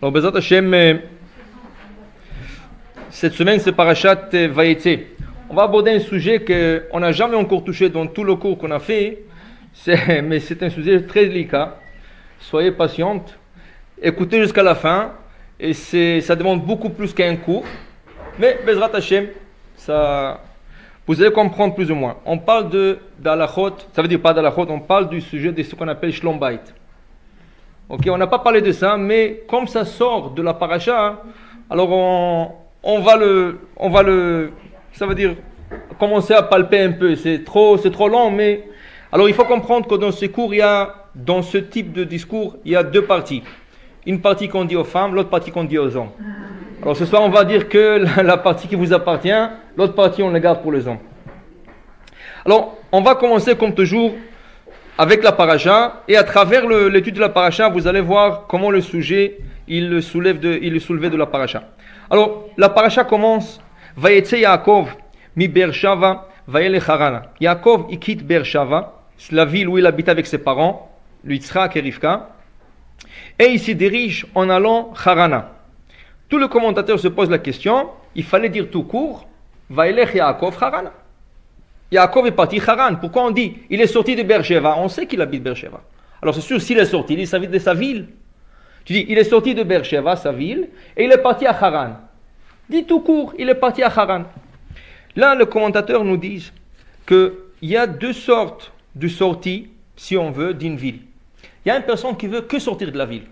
Alors, Bezrat Hashem, cette semaine, c'est Parashat Vayetze. On va aborder un sujet qu'on n'a jamais encore touché dans tout le cours qu'on a fait, mais c'est un sujet très délicat. Soyez patiente, écoutez jusqu'à la fin, et ça demande beaucoup plus qu'un cours. Mais Bezrat Hashem, vous allez comprendre plus ou moins. On parle d'Alachot, ça veut dire pas d'Alachot, on parle du sujet de ce qu'on appelle Shlom Bayit. Ok, on n'a pas parlé de ça, mais comme ça sort de la paracha, alors on va le, ça veut dire commencer à palper un peu. C'est trop long, mais alors il faut comprendre que dans ce cours, dans ce type de discours, il y a deux parties. Une partie qu'on dit aux femmes, l'autre partie qu'on dit aux hommes. Alors ce soir, on va dire que la partie qui vous appartient, l'autre partie on la garde pour les hommes. Alors, on va commencer comme toujours avec la paracha, et à travers l'étude de la paracha, vous allez voir comment le sujet, il le soulevait de la paracha. Alors, la paracha commence, Vayetze Yaakov mi Beershava vayelech Harana. Yaakov, il quitte Beershava, c'est la ville où il habite avec ses parents, Yitzhak et Rivka, et il se dirige en allant Harana. Tout le commentateur se pose la question, il fallait dire tout court, Vayelech Yaakov Harana. Yaakov est parti Haran. Pourquoi on dit il est sorti de Beersheva? On sait qu'il habite Beersheva. Alors c'est sûr, s'il est sorti, il est de sa ville. Tu dis, il est sorti de Beersheva, sa ville, et il est parti à Haran. Dis tout court, il est parti à Haran. Là, le commentateur nous dit qu'il y a deux sortes de sorties, si on veut, d'une ville. Il y a une personne qui veut que sortir de la ville.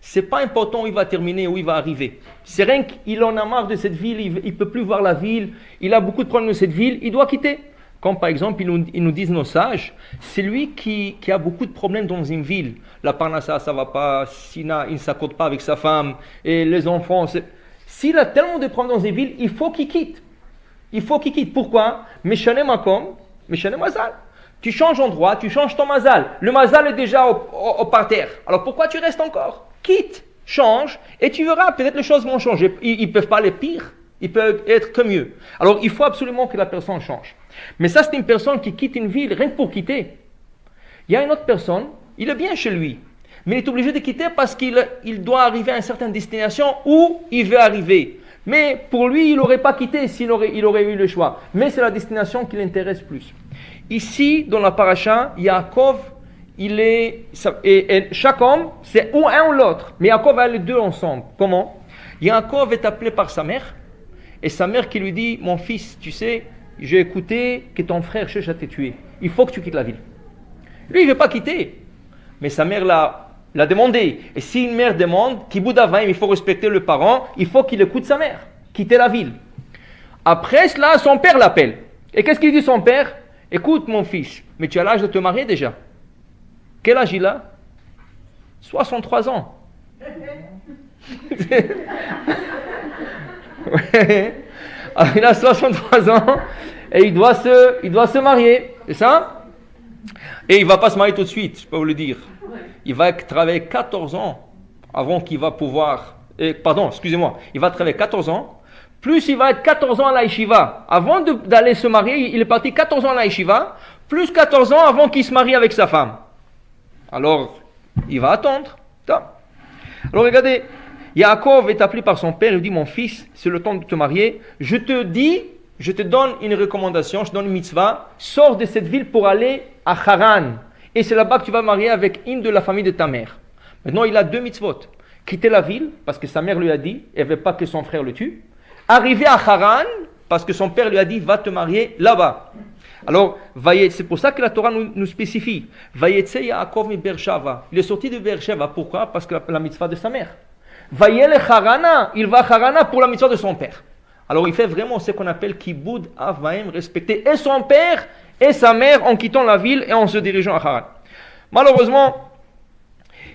C'est pas important où il va terminer, où il va arriver. C'est rien qu'il en a marre de cette ville, il ne peut plus voir la ville, il a beaucoup de problèmes de cette ville, il doit quitter. Comme par exemple, ils nous disent nos sages, c'est lui qui a beaucoup de problèmes dans une ville. La parnassa, ça ne va pas, Sina, il ne s'accorde pas avec sa femme, et les enfants. S'il a tellement de problèmes dans une ville, il faut qu'il quitte. Il faut qu'il quitte. Pourquoi? Meshane makom, meshane mazal. Tu changes endroit, tu changes ton mazal. Le mazal est déjà au parterre. Alors pourquoi tu restes encore? Quitte, change, et tu verras, peut-être les choses vont changer. Ils ne peuvent pas aller pire, ils peuvent être que mieux. Alors il faut absolument que la personne change. Mais ça, c'est une personne qui quitte une ville rien que pour quitter. Il y a une autre personne, il est bien chez lui, mais il est obligé de quitter parce qu'il doit arriver à une certaine destination où il veut arriver. Mais pour lui, il n'aurait pas quitté s'il aurait eu le choix. Mais c'est la destination qui l'intéresse plus. Ici, dans la paracha, Yaakov, et chaque homme, c'est ou un ou l'autre. Mais Yaakov a les deux ensemble. Comment? Yaakov est appelé par sa mère, et sa mère qui lui dit, mon fils, tu sais, j'ai écouté que ton frère cherche à te tuer. Il faut que tu quittes la ville. Lui, il ne veut pas quitter. Mais sa mère l'a demandé. Et si une mère demande, Kibud Avayim, il faut respecter le parent, il faut qu'il écoute sa mère. Quitter la ville. Après cela, son père l'appelle. Et qu'est-ce qu'il dit son père? Écoute mon fils, mais tu as l'âge de te marier déjà. Quel âge il a? 63 ans. Alors, il a 63 ans et il doit se marier, c'est ça? Et il ne va pas se marier tout de suite, je peux vous le dire. Il va travailler 14 ans avant qu'il va pouvoir... il va travailler 14 ans, plus il va être 14 ans à la yeshiva. Avant d'aller se marier, il est parti 14 ans à la yeshiva, plus 14 ans avant qu'il se marie avec sa femme. Alors, il va attendre. Alors regardez, Yaakov est appelé par son père, il dit, mon fils, c'est le temps de te marier. Je te donne une recommandation, je te donne une mitzvah, sors de cette ville pour aller à Haran. Et c'est là-bas que tu vas marier avec une de la famille de ta mère. Maintenant, il a deux mitzvot. Quitter la ville, parce que sa mère lui a dit, elle ne veut pas que son frère le tue. Arriver à Haran, parce que son père lui a dit, va te marier là-bas. Alors, c'est pour ça que la Torah nous spécifie. Vayetze Yaakov mi Beershava. Il est sorti de Beersheva. Pourquoi? Parce que la mitzvah de sa mère. Vayelech Harana, il va à Harana pour la mitzvah de son père. Alors il fait vraiment ce qu'on appelle Kibud Avayim, respecter et son père et sa mère en quittant la ville et en se dirigeant à Haran. Malheureusement,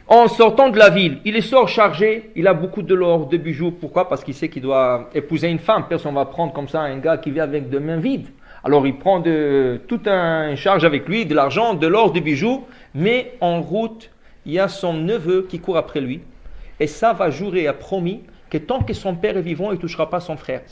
en sortant de la ville, il sort chargé, il a beaucoup de l'or, de bijoux. Pourquoi? Parce qu'il sait qu'il doit épouser une femme. Personne ne va prendre comme ça un gars qui vient avec deux mains vides. Alors il prend toute une charge avec lui, de l'argent, de l'or, des bijoux. Mais en route, il y a son neveu qui court après lui. Et ça va jurer, a promis que tant que son père est vivant, il ne touchera pas son frère.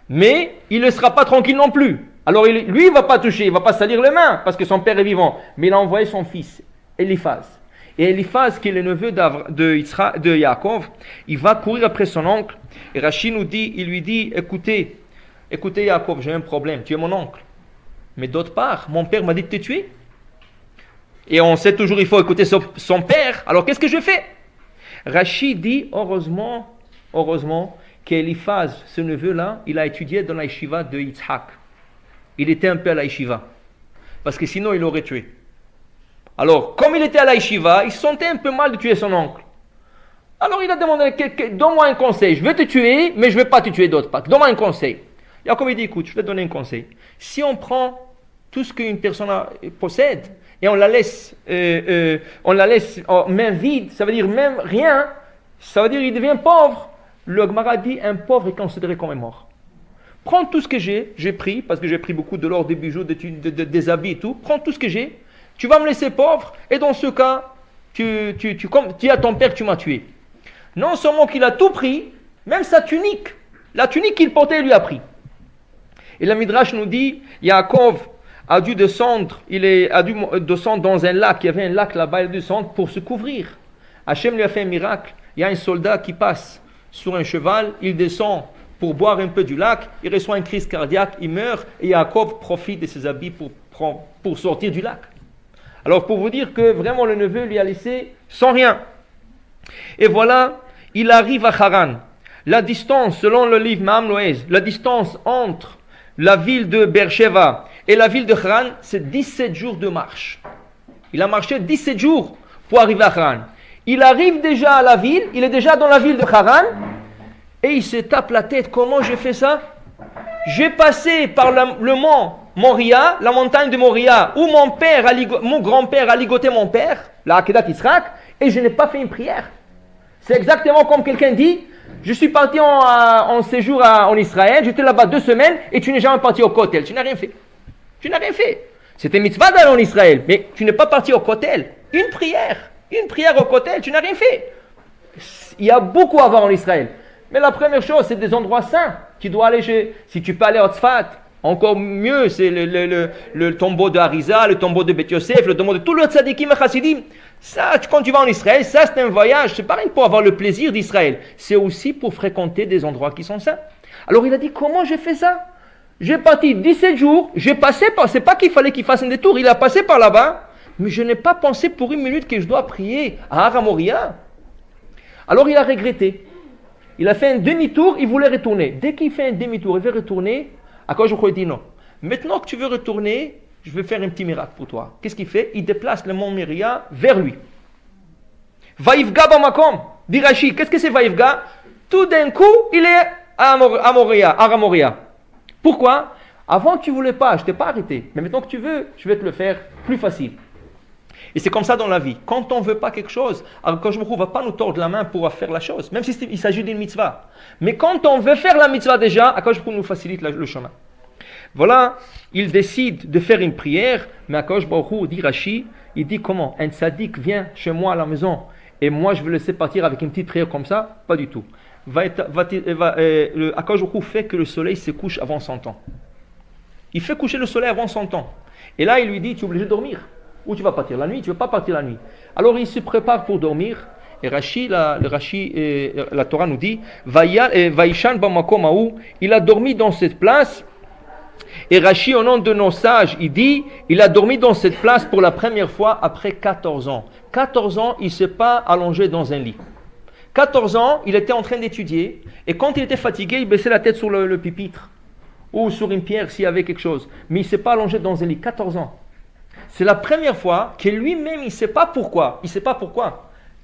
Mais il ne sera pas tranquille non plus. Alors lui, il ne va pas toucher, il ne va pas salir les mains parce que son père est vivant. Mais il a envoyé son fils, Eliphaz. Et Eliphaz, qui est le neveu de Yaakov, il va courir après son oncle. Et Rashi il lui dit, écoutez Yaakov, j'ai un problème, tu es mon oncle. Mais d'autre part, mon père m'a dit de te tuer. Et on sait toujours il faut écouter son père. Alors qu'est-ce que je fais? Rashi dit, heureusement qu'Eliphaz, ce neveu-là, il a étudié dans la yeshiva de Yitzhak. Il était un peu à la yeshiva. Parce que sinon, il l'aurait tué. Alors, comme il était à la yeshiva, il se sentait un peu mal de tuer son oncle. Alors, il a demandé, donne-moi un conseil. Je vais te tuer, mais je ne vais pas te tuer d'autre part. Donne-moi un conseil. Yaakov il dit, écoute, je vais te donner un conseil. Si on prend tout ce qu'une personne possède, et on la laisse en main vide, ça veut dire même rien, ça veut dire qu'il devient pauvre. Le Gemara dit, un pauvre est considéré comme un mort. Prends tout ce que j'ai pris, parce que j'ai pris beaucoup de l'or, des bijoux, des habits et tout, prends tout ce que j'ai, tu vas me laisser pauvre, et dans ce cas, tu dis à ton père que tu m'as tué. Non seulement qu'il a tout pris, même sa tunique, la tunique qu'il portait, il lui a pris. Et la Midrash nous dit, Yaakov a dû descendre dans un lac, il y avait un lac là-bas, il a dû descendre pour se couvrir. Hachem lui a fait un miracle, il y a un soldat qui passe sur un cheval, il descend pour boire un peu du lac, il reçoit une crise cardiaque, il meurt, et Yaakov profite de ses habits pour sortir du lac. Alors pour vous dire que vraiment le neveu lui a laissé sans rien. Et voilà, il arrive à Haran. La distance, selon le livre Ma'am Loez, la distance entre la ville de Beersheba et la ville de Haran, c'est 17 jours de marche. Il a marché 17 jours pour arriver à Haran. Il arrive déjà à la ville, il est déjà dans la ville de Haran, et il se tape la tête. Comment j'ai fait ça? J'ai passé par le mont Moria, la montagne de Moria, où mon grand-père a ligoté mon père, la Akedat Yitzhak, et je n'ai pas fait une prière. C'est exactement comme quelqu'un dit, je suis parti en séjour en Israël, j'étais là-bas 2 semaines, et tu n'es jamais parti au Kotel. Tu n'as rien fait. Tu n'as rien fait. C'était mitzvah d'aller en Israël, mais tu n'es pas parti au Kotel. Une prière au Kotel, tu n'as rien fait. Il y a beaucoup à voir en Israël. Mais la première chose, c'est des endroits saints. Tu dois aller si tu peux aller à Tzfat, encore mieux, c'est le tombeau de Harizah, le tombeau de Beth Yosef, le tombeau de tout le tzadikim et chassidim. Ça, quand tu vas en Israël, ça c'est un voyage. C'est pas rien pour avoir le plaisir d'Israël. C'est aussi pour fréquenter des endroits qui sont saints. Alors il a dit, comment j'ai fait ça? J'ai parti 17 jours, j'ai passé par, c'est pas qu'il fallait qu'il fasse un détour, il a passé par là-bas, mais je n'ai pas pensé pour une minute que je dois prier à Har HaMoria. Alors il a regretté. Il a fait un demi-tour, il voulait retourner. Dès qu'il fait un demi-tour, il veut retourner, Akadosh Baruch Hu dit non. Maintenant que tu veux retourner, je vais faire un petit miracle pour toi. Qu'est-ce qu'il fait? Il déplace le mont Moria vers lui. Vaïfga bamakom, dit Rashi. Qu'est-ce que c'est Vaïfga? Tout d'un coup, il est à Moria. Pourquoi? Avant tu ne voulais pas, je ne t'ai pas arrêté. Mais maintenant que tu veux, je vais te le faire plus facile. Et c'est comme ça dans la vie. Quand on ne veut pas quelque chose, Akadosh Baruch Hu ne va pas nous tordre la main pour faire la chose, même s'il s'agit d'une mitzvah. Mais quand on veut faire la mitzvah déjà, Akadosh Baruch Hu nous facilite le chemin. Voilà, il décide de faire une prière, mais Akadosh Baruch Hu, dit Rashi, il dit comment? Un tzaddik vient chez moi à la maison, et moi je vais le laisser partir avec une petite prière comme ça? Pas du tout. Akadosh Baruch Hu fait que le soleil se couche avant son temps. Il fait coucher le soleil avant son temps. Et là, il lui dit, tu es obligé de dormir. Où tu vas partir la nuit? Tu ne veux pas partir la nuit. Alors, il se prépare pour dormir. Et la Torah nous dit, Vaïshan bamakom haou, il a dormi dans cette place. Et Rashi, au nom de nos sages, il dit, il a dormi dans cette place pour la première fois après 14 ans. 14 ans, il ne s'est pas allongé dans un lit. 14 ans, il était en train d'étudier. Et quand il était fatigué, il baissait la tête sur le pupitre. Ou sur une pierre s'il y avait quelque chose. Mais il ne s'est pas allongé dans un lit. 14 ans. C'est la première fois que lui-même, il ne sait pas pourquoi.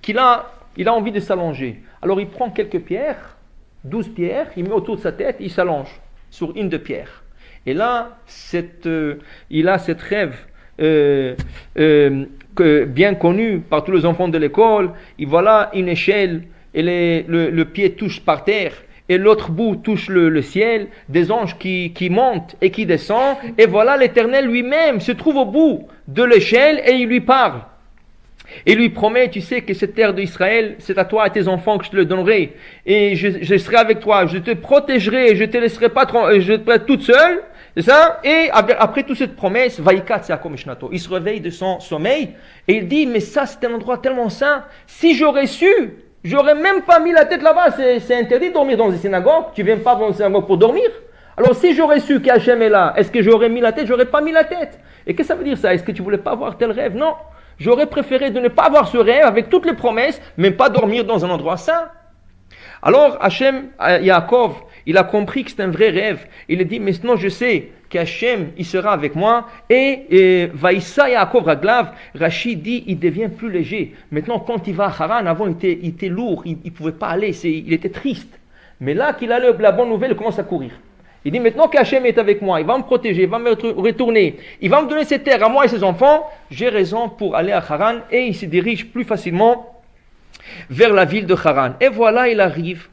Qu'il a envie de s'allonger. Alors il prend quelques pierres, 12 pierres, il met autour de sa tête, il s'allonge sur une de pierres. Et là, il a cette rêve bien connu par tous les enfants de l'école. Et voilà une échelle, et le pied touche par terre. Et l'autre bout touche le ciel, des anges qui montent et qui descendent. Et voilà l'Éternel lui-même se trouve au bout de l'échelle et il lui parle. Et lui promet, tu sais que cette terre d'Israël, c'est à toi et tes enfants que je te le donnerai. Et je serai avec toi, je te protégerai, je ne te laisserai pas toute seule. C'est ça? Et après toute cette promesse, Vaikat Yaakov Mishnato, il se réveille de son sommeil et il dit, mais ça c'est un endroit tellement saint, si j'aurais su, j'aurais même pas mis la tête là-bas, c'est interdit de dormir dans une synagogue, tu viens pas dans une synagogue pour dormir. Alors si j'aurais su qu'Hachem est là, est-ce que j'aurais mis la tête? J'aurais pas mis la tête. Et qu'est-ce que ça veut dire ça? Est-ce que tu voulais pas avoir tel rêve? Non. J'aurais préféré de ne pas avoir ce rêve avec toutes les promesses, mais pas dormir dans un endroit saint. Alors Hachem, Yaakov, il a compris que c'est un vrai rêve. Il a dit, maintenant je sais qu'Hachem, il sera avec moi. Et Vaïssa Yaakov Raglav, Rachid dit, il devient plus léger. Maintenant, quand il va à Haran, avant il était lourd, il ne pouvait pas aller, il était triste. Mais là qu'il a la bonne nouvelle, il commence à courir. Il dit, maintenant qu'Hachem est avec moi, il va me protéger, il va me retourner, il va me donner cette terre à moi et ses enfants, j'ai raison pour aller à Haran. Et il se dirige plus facilement vers la ville de Haran. Et voilà, il arrive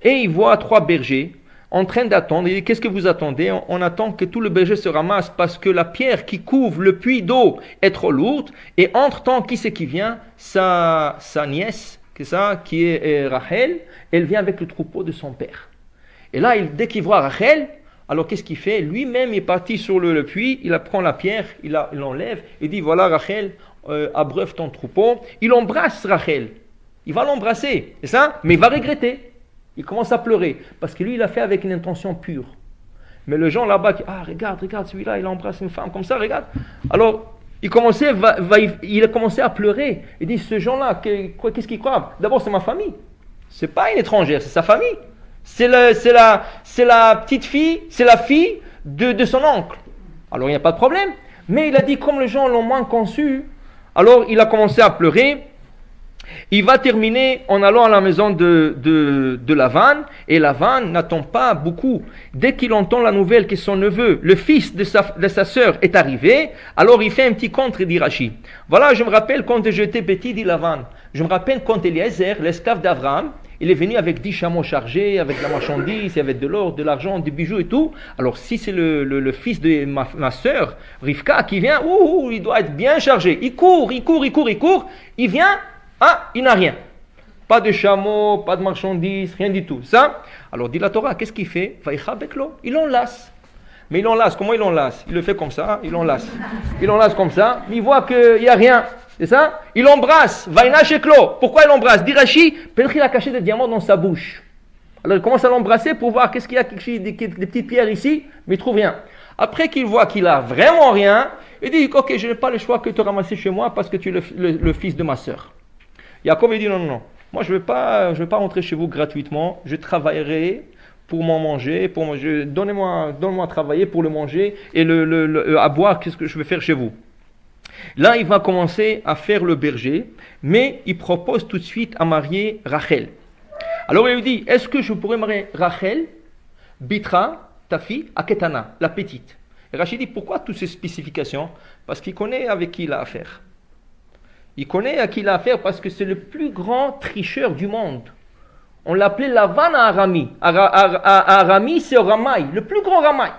et il voit 3 bergers en train d'attendre. Il dit, qu'est-ce que vous attendez? On attend que tout le berger se ramasse parce que la pierre qui couvre le puits d'eau est trop lourde. Et entre-temps, qui c'est qui vient? Sa nièce, qui est Rachel, elle vient avec le troupeau de son père. Et là, dès qu'il voit Rachel, alors qu'est-ce qu'il fait? Lui-même est parti sur le puits, il prend la pierre, il l'enlève, il dit, voilà Rachel, abreuve ton troupeau. Il embrasse Rachel. Il va l'embrasser, c'est ça? Mais il va regretter. Il commence à pleurer. Parce que lui, il a fait avec une intention pure. Mais le gens là-bas, regarde, celui-là, il embrasse une femme comme ça, regarde. Alors, il a commencé à pleurer. Il dit, ce gens-là, qu'est-ce qu'ils croient? D'abord, c'est ma famille. C'est pas une étrangère, c'est sa famille. C'est la petite fille, c'est la fille de son oncle. Alors, il n'y a pas de problème. Mais il a dit, comme les gens l'ont moins conçu, alors il a commencé à pleurer. Il va terminer en allant à la maison de Lavan, et Lavan n'attend pas beaucoup. Dès qu'il entend la nouvelle que son neveu, le fils de sa sœur, est arrivé, alors il fait un petit conte et dit Rachi. Voilà, je me rappelle quand j'étais petit, dit Lavan. Je me rappelle quand Eliezer, l'esclave d'Abraham, il est venu avec 10 chameaux chargés, avec de la marchandise, avec de l'or, de l'argent, des bijoux et tout. Alors si c'est le fils de ma sœur, Rivka, qui vient, il doit être bien chargé. Il court, il vient. Il n'a rien. Pas de chameau, pas de marchandises, rien du tout. Ça, alors dit la Torah, qu'est-ce qu'il fait? Il l'enlace. Mais il l'enlace, comment il l'enlace? Il le fait comme ça, il l'enlace. Il l'enlace comme ça, mais il voit qu'il n'y a rien. C'est ça? Il l'embrasse. Pourquoi il l'embrasse? Dit Rachi, peut-être qu'il a caché des diamants dans sa bouche. Alors il commence à l'embrasser pour voir qu'est-ce qu'il y a, des petites pierres ici, mais il ne trouve rien. Après qu'il voit qu'il n'a vraiment rien, il dit, ok, je n'ai pas le choix que de te ramasser chez moi parce que tu es le fils de ma sœur. Yaakov il dit non, moi je ne vais pas rentrer chez vous gratuitement, je travaillerai pour m'en manger, donne-moi à travailler pour le manger et à boire, qu'est-ce que je vais faire chez vous. Là il va commencer à faire le berger, mais il propose tout de suite à marier Rachel. Alors il lui dit, est-ce que je pourrais marier Rachel, Bitra, ta fille, à Ketana, la petite? Et Rachel dit, pourquoi toutes ces spécifications? Parce qu'il connaît avec qui il a affaire. Il connaît à qui il a affaire parce que c'est le plus grand tricheur du monde. On l'appelait Lavan à Arami. À Arami, c'est Ramai, le plus grand Ramai.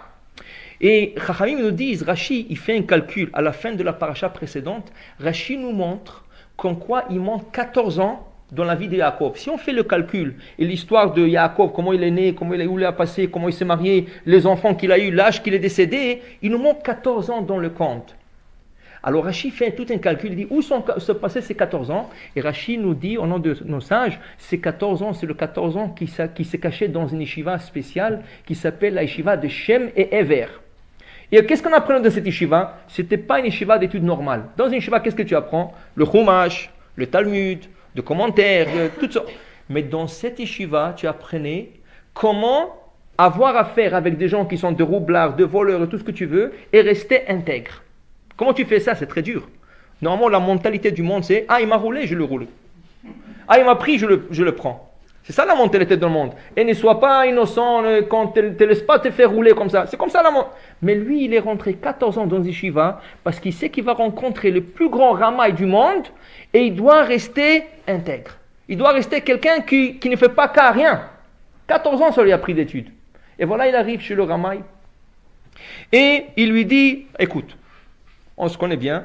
Et Chachamim nous disent, Rashi, il fait un calcul à la fin de la paracha précédente. Rashi nous montre qu'en quoi il manque 14 ans dans la vie de Yaakov. Si on fait le calcul et l'histoire de Yaakov, comment il est né, où il a passé, comment il s'est marié, les enfants qu'il a eu, l'âge qu'il est décédé, il nous manque 14 ans dans le compte. Alors Rachi fait tout un calcul, il dit où se passaient ces 14 ans? Et Rachi nous dit, au nom de nos sages, ces 14 ans, c'est le 14 ans qui s'est caché dans une yeshiva spéciale qui s'appelle la yeshiva de Shem et Ever. Et qu'est-ce qu'on apprenait de cette yeshiva? Ce n'était pas une yeshiva d'études normales. Dans une yeshiva, qu'est-ce que tu apprends? Le Chumash, le Talmud, de commentaires, toutes sortes. Mais dans cette yeshiva, tu apprenais comment avoir affaire avec des gens qui sont de roublards, de voleurs, tout ce que tu veux, et rester intègre. Comment tu fais ça? C'est très dur. Normalement, la mentalité du monde, c'est « il m'a roulé, je le roule. Il m'a pris, je le prends. » C'est ça la mentalité dans le monde. Et ne sois pas innocent quand ne te laisse pas te faire rouler comme ça. C'est comme ça la mentalité. Mais lui, il est rentré 14 ans dans Yeshiva parce qu'il sait qu'il va rencontrer le plus grand ramaï du monde et il doit rester intègre. Il doit rester quelqu'un qui ne fait pas qu'à rien. 14 ans, ça lui a pris d'études. Et voilà, il arrive chez le ramaï. Et il lui dit, écoute, on se connaît bien.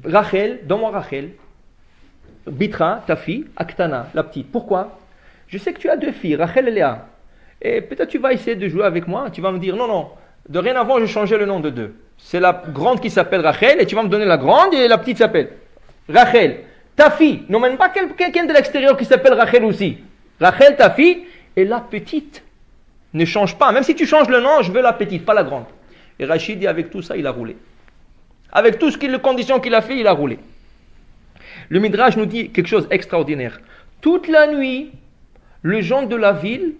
Rachel, donne-moi Rachel. Bitra, ta fille, Aktana, la petite. Pourquoi? Je sais que tu as 2 filles, Rachel et Léa. Et peut-être tu vas essayer de jouer avec moi. Tu vas me dire, non, dorénavant, je changeais le nom de deux. C'est la grande qui s'appelle Rachel, et tu vas me donner la grande, et la petite s'appelle Rachel. Ta fille, n'emmène pas quelqu'un de l'extérieur qui s'appelle Rachel aussi. Rachel, ta fille, et la petite ne change pas. Même si tu changes le nom, je veux la petite, pas la grande. Et Rachid dit, avec tout ça, il a roulé. Avec toutes les conditions qu'il a fait, il a roulé. Le Midrash nous dit quelque chose d'extraordinaire. Toute la nuit, les gens de la ville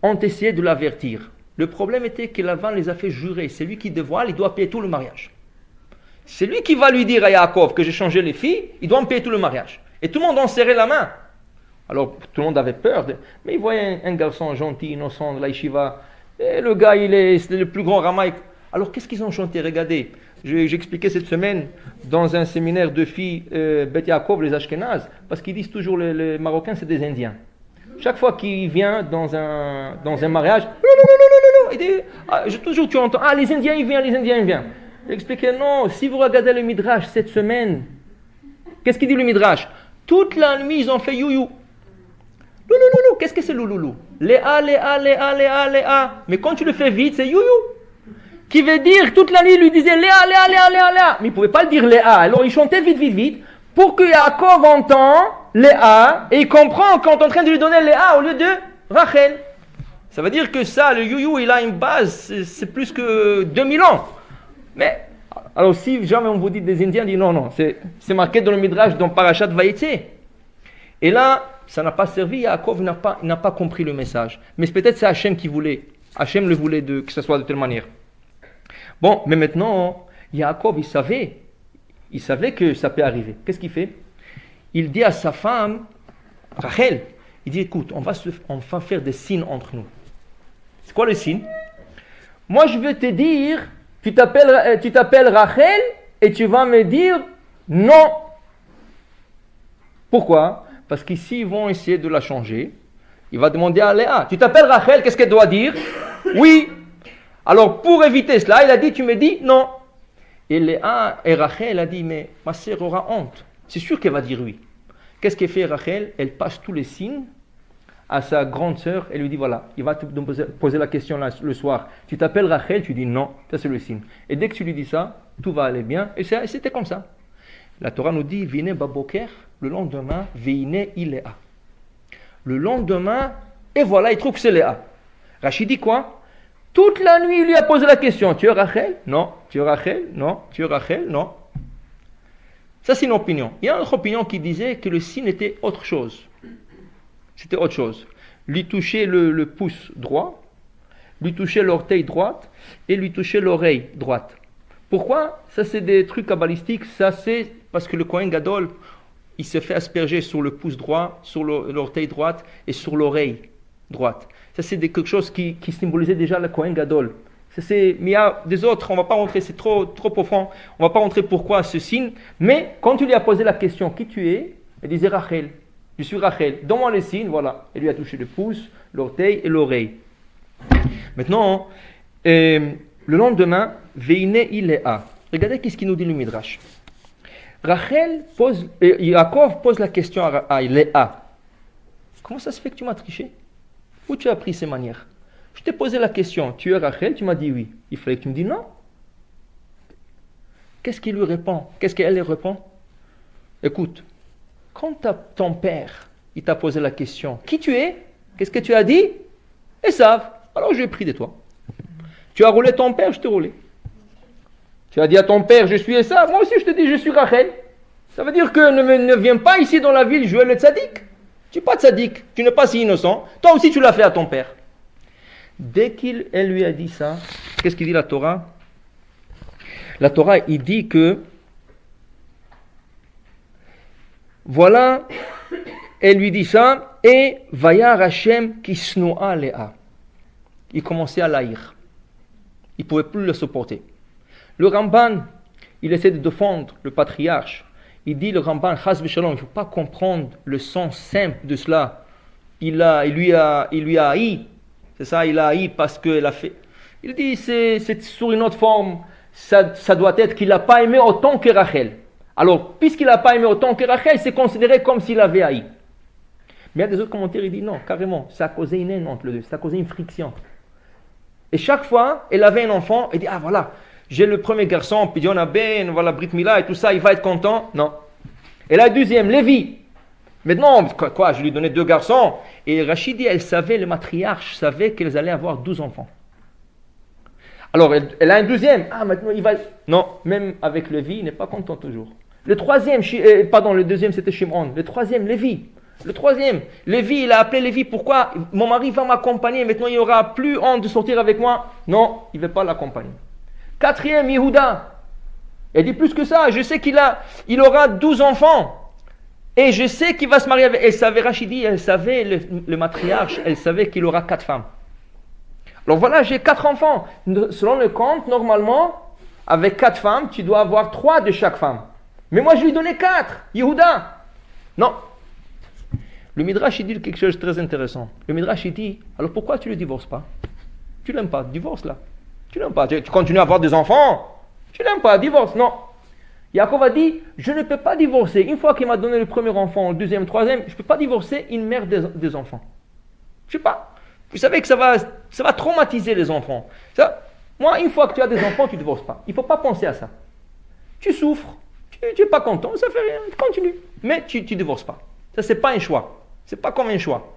ont essayé de l'avertir. Le problème était que Lavan les a fait jurer. C'est lui qui dévoile, il doit payer tout le mariage. C'est lui qui va lui dire à Yaakov que j'ai changé les filles, il doit me payer tout le mariage. Et tout le monde en serrait la main. Alors tout le monde avait peur, mais il voyait un garçon gentil, innocent de la yeshiva. Et le gars, c'est le plus grand ramaï. Alors qu'est-ce qu'ils ont chanté? Regardez, j'expliquais cette semaine dans un séminaire de filles Bet Yaakov, les Ashkénazes, parce qu'ils disent toujours les Marocains, c'est des Indiens. Chaque fois qu'il vient dans un mariage, il dit, toujours tu entends, les Indiens ils viennent. J'expliquais, non, si vous regardez le Midrash cette semaine, qu'est-ce qu'il dit le Midrash? Toute la nuit ils ont fait you. Louloulou, qu'est-ce que c'est louloulou? Léa. Mais quand tu le fais vite, c'est you. Qui veut dire, toute la nuit, il lui disait Léa. Mais il ne pouvait pas le dire Léa. Alors il chantait vite, pour que Yaakov entend Léa, et il comprend qu'on est en train de lui donner Léa au lieu de Rachel. Ça veut dire que ça, le you, il a une base, c'est plus que 2000 ans. Mais, alors si jamais on vous dit des Indiens, on dit non, c'est marqué dans le Midrash, dans Parashat Vayetze. Et là, ça n'a pas servi, Yaakov n'a pas compris le message. Mais peut-être c'est Hachem qui voulait. Hachem le voulait que ce soit de telle manière. Bon, mais maintenant, Yaakov, il savait que ça peut arriver. Qu'est-ce qu'il fait? Il dit à sa femme, Rachel, il dit, écoute, on va faire des signes entre nous. C'est quoi le signe? Moi, je vais te dire, tu t'appelles Rachel, et tu vas me dire non. Pourquoi? Parce qu'ici, ils vont essayer de la changer. Il va demander à Léa, tu t'appelles Rachel, qu'est-ce qu'elle doit dire? Oui. Alors, pour éviter cela, il a dit, tu me dis non. Et Léa et Rachel a dit, mais ma sœur aura honte. C'est sûr qu'elle va dire oui. Qu'est-ce qu'elle fait Rachel? Elle passe tous les signes à sa grande sœur. Elle lui dit, voilà, il va te poser la question le soir. Tu t'appelles Rachel? Tu dis non. Ça, c'est le signe. Et dès que tu lui dis ça, tout va aller bien. Et c'était comme ça. La Torah nous dit, Vine baboker, le lendemain, Veine Iléa. Le lendemain, et voilà, il trouve que c'est Léa. Rachid dit quoi? Toute la nuit, il lui a posé la question. Tu es Rachel? Non. Tu es Rachel? Non. Tu es Rachel? Non. Ça, c'est une opinion. Il y a une autre opinion qui disait que le signe était autre chose. C'était autre chose. Lui toucher le pouce droit, lui toucher l'orteil droite et lui toucher l'oreille droite. Pourquoi? Ça, c'est des trucs kabbalistiques. Ça, c'est parce que le Kohen Gadol, il se fait asperger sur le pouce droit, sur l'orteil droite et sur l'oreille droite. Ça, c'est quelque chose qui symbolisait déjà le Kohen Gadol. Mais il y a des autres, on ne va pas rentrer, c'est trop profond. On ne va pas rentrer pourquoi ce signe. Mais quand tu lui as posé la question, qui tu es? Elle disait Rachel. Je suis Rachel. Donne-moi les signes, voilà. Elle lui a touché le pouce, l'orteil et l'oreille. Maintenant, le lendemain, Veine Iléa. Regardez qu'est-ce qu'il nous dit le Midrash. Yaakov pose la question à Léa. Comment ça se fait que tu m'as triché? Où tu as appris ces manières? Je t'ai posé la question, tu es Rachel? Tu m'as dit oui. Il fallait que tu me dises non. Qu'est-ce qu'il lui répond? Qu'est-ce qu'elle lui répond? Écoute, quand ton père, il t'a posé la question, qui tu es? Qu'est-ce que tu as dit? Esav. Alors je l'ai pris de toi. Tu as roulé ton père, je t'ai roulé. Tu as dit à ton père, je suis Esav. Moi aussi je te dis, je suis Rachel. Ça veut dire que ne viens pas ici dans la ville jouer le tzaddik. Tu n'es pas tzaddik, tu n'es pas si innocent. Toi aussi tu l'as fait à ton père. Dès qu'elle lui a dit ça, qu'est-ce qu'il dit la Torah? La Torah, il dit que, voilà, elle lui dit ça, et Vayar Hashem kisnoa Léa. Il commençait à l'haïr. Il ne pouvait plus le supporter. Le Ramban, il essaie de défendre le patriarche. Il dit, le Ramban, Chas v'Shalom, il ne faut pas comprendre le sens simple de cela. Il lui a haï. C'est ça, il a haï parce qu'elle a fait. Il dit, c'est sous une autre forme. Ça doit être qu'il n'a pas aimé autant que Rachel. Alors, puisqu'il n'a pas aimé autant que Rachel, c'est considéré comme s'il avait haï. Mais il y a des autres commentaires, il dit non, carrément, ça a causé une haine entre les deux, ça a causé une friction. Et chaque fois, elle avait un enfant, elle dit, ah voilà, j'ai le premier garçon, puis on a ben, voilà, Brit Mila et tout ça, il va être content. Non. Et la deuxième, Lévi. Maintenant, quoi, je lui donnais 2 garçons. Et Rachidi, elle savait, le matriarche savait qu'elles allaient avoir 12 enfants. Alors, elle a un deuxième. Ah, maintenant, il va... Non, même avec Lévi, il n'est pas content toujours. Le deuxième, c'était Shimon. Le troisième, Lévi. Le troisième, Lévi, il a appelé Lévi. Pourquoi? Mon mari va m'accompagner. Maintenant, il n'y aura plus honte de sortir avec moi. Non, il ne veut pas l'accompagner. Quatrième, Yehuda. Elle dit plus que ça. Je sais il aura 12 enfants. Et je sais qu'il va se marier avec... Elle savait, Rachidi, elle savait, le matriarche, elle savait qu'il aura 4 femmes. Alors voilà, j'ai 4 enfants. Selon le compte, normalement, avec 4 femmes, tu dois avoir 3 de chaque femme. Mais moi, je lui donnais 4. Yehuda. Non. Le Midrash, il dit quelque chose de très intéressant. Le Midrash, il dit, alors pourquoi tu ne le divorces pas? Tu ne l'aimes pas, divorce là. Tu ne l'aimes pas. Tu continues à avoir des enfants. Tu ne l'aimes pas, divorce. Non. Yaakov a dit, je ne peux pas divorcer. Une fois qu'il m'a donné le premier enfant, le deuxième, le troisième, je ne peux pas divorcer une mère des enfants. Je ne sais pas. Vous savez que ça va traumatiser les enfants. Moi, une fois que tu as des enfants, tu ne divorces pas. Il ne faut pas penser à ça. Tu souffres, tu n'es pas content, ça ne fait rien, tu continues. Mais tu ne divorces pas. Ça, ce n'est pas un choix. Ce n'est pas comme un choix.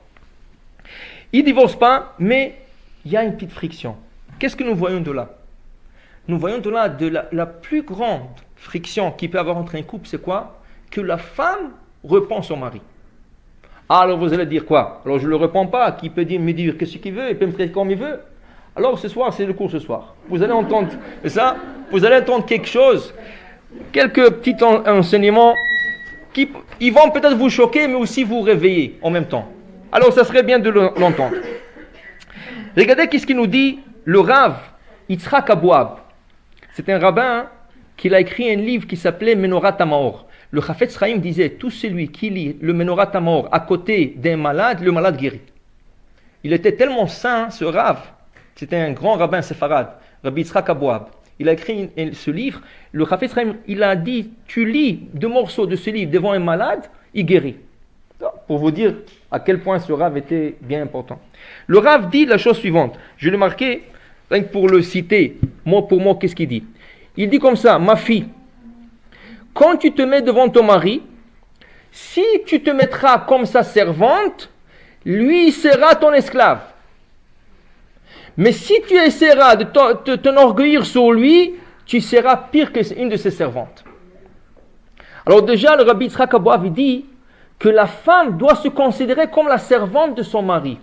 Il ne divorce pas, mais il y a une petite friction. Qu'est-ce que nous voyons de là? Nous voyons de là la plus grande friction qu'il peut avoir entre un couple, c'est quoi? Que la femme reprend son mari. Ah, alors vous allez dire quoi? Alors je ne le reprends pas, qui peut me dire qu'est-ce qu'il veut, il peut me traiter comme il veut. Alors ce soir, c'est le cours ce soir. Vous allez entendre ça, vous allez entendre quelque chose, quelques petits enseignements qui ils vont peut-être vous choquer, mais aussi vous réveiller en même temps. Alors ça serait bien de l'entendre. Regardez qu'est-ce qu'il nous dit le Rav Yitzhak Abouab. C'est un rabbin qui a écrit un livre qui s'appelait Menorat HaMaor. Le Chafetz Chaim disait, tout celui qui lit le Menorat HaMaor à côté d'un malade, le malade guérit. Il était tellement saint, ce Rav, c'était un grand rabbin séfarade, Rabbi Yitzhak Abouab. Il a écrit ce livre, le Chafetz Chaim, il a dit, tu lis 2 morceaux de ce livre devant un malade, il guérit. Pour vous dire à quel point ce Rav était bien important. Le Rav dit la chose suivante, je l'ai marqué, pour le citer, mot pour mot, qu'est-ce qu'il dit? Il dit comme ça, ma fille, quand tu te mets devant ton mari, si tu te mettras comme sa servante, lui sera ton esclave. Mais si tu essaieras de t'enorgueillir sur lui, tu seras pire qu'une de ses servantes. Alors déjà, le Rabbi Yitzhak Abouab dit que la femme doit se considérer comme la servante de son mari.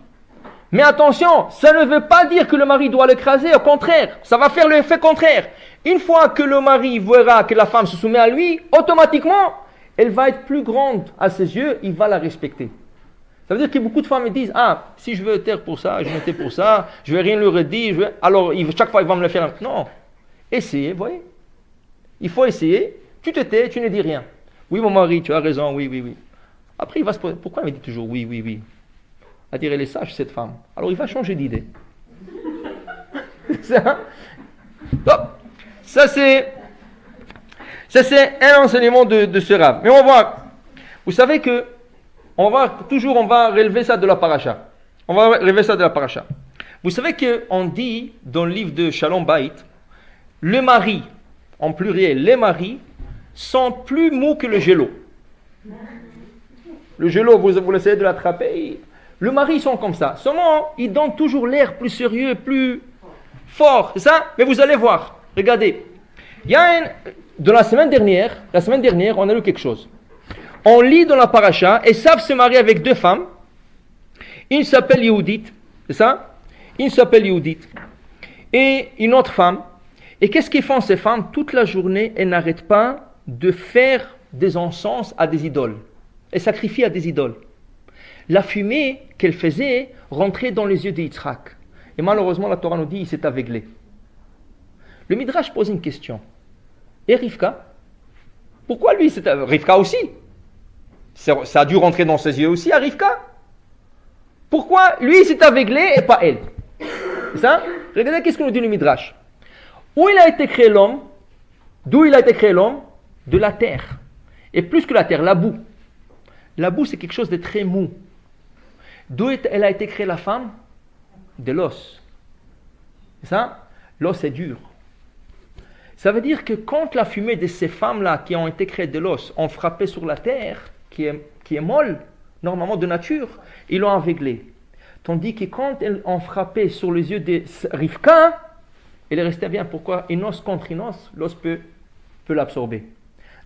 Mais attention, ça ne veut pas dire que le mari doit l'écraser, au contraire, ça va faire l'effet contraire. Une fois que le mari verra que la femme se soumet à lui, automatiquement, elle va être plus grande à ses yeux, il va la respecter. Ça veut dire que beaucoup de femmes me disent, ah, si je veux taire pour ça, je me tais pour ça, je ne vais rien lui redire, alors chaque fois il va me le faire. Non, essayez, voyez. Il faut essayer, tu te tais, tu ne dis rien. Oui mon mari, tu as raison, oui. Après il va se poser, pourquoi il me dit toujours oui? À dire, elle est sage cette femme. Alors il va changer d'idée. Ça c'est un enseignement de ce Rav. Mais on va voir. Vous savez que on va relever ça de la paracha. Vous savez qu'on dit dans le livre de Shalom Bait, le mari, en pluriel, les maris sont plus mous que le gélo. Le gélo, vous essayez de l'attraper. Le mari, ils sont comme ça. Seulement, ils donnent toujours l'air plus sérieux, plus fort. C'est ça? Mais vous allez voir. Regardez. De la semaine dernière, on a lu quelque chose. On lit dans la paracha, Esav se marie avec 2 femmes. Une s'appelle Yehudit. C'est ça? Une s'appelle Yehudit. Et une autre femme. Et qu'est-ce qu'ils font ces femmes? Toute la journée, elles n'arrêtent pas de faire des encens à des idoles. Elles sacrifient à des idoles. La fumée qu'elle faisait rentrait dans les yeux de Yitzhak. Et malheureusement, la Torah nous dit qu'il s'est aveuglé. Le Midrash pose une question. Et Rivka? Pourquoi lui s'est aveuglé? Rivka aussi. Ça a dû rentrer dans ses yeux aussi à Rivka. Pourquoi lui s'est aveuglé et pas elle? C'est ça? Regardez qu'est-ce que nous dit le Midrash. Où il a été créé l'homme? D'où il a été créé l'homme? De la terre. Et plus que la terre, la boue. La boue, c'est quelque chose de très mou. D'où elle a été créée la femme? De l'os. Ça, l'os est dur. Ça veut dire que quand la fumée de ces femmes-là qui ont été créées de l'os ont frappé sur la terre, qui est molle, normalement de nature, ils l'ont aveuglée. Tandis que quand elles ont frappé sur les yeux de Rivka, elle est restée bien. Pourquoi? Une os contre une os, l'os peut l'absorber.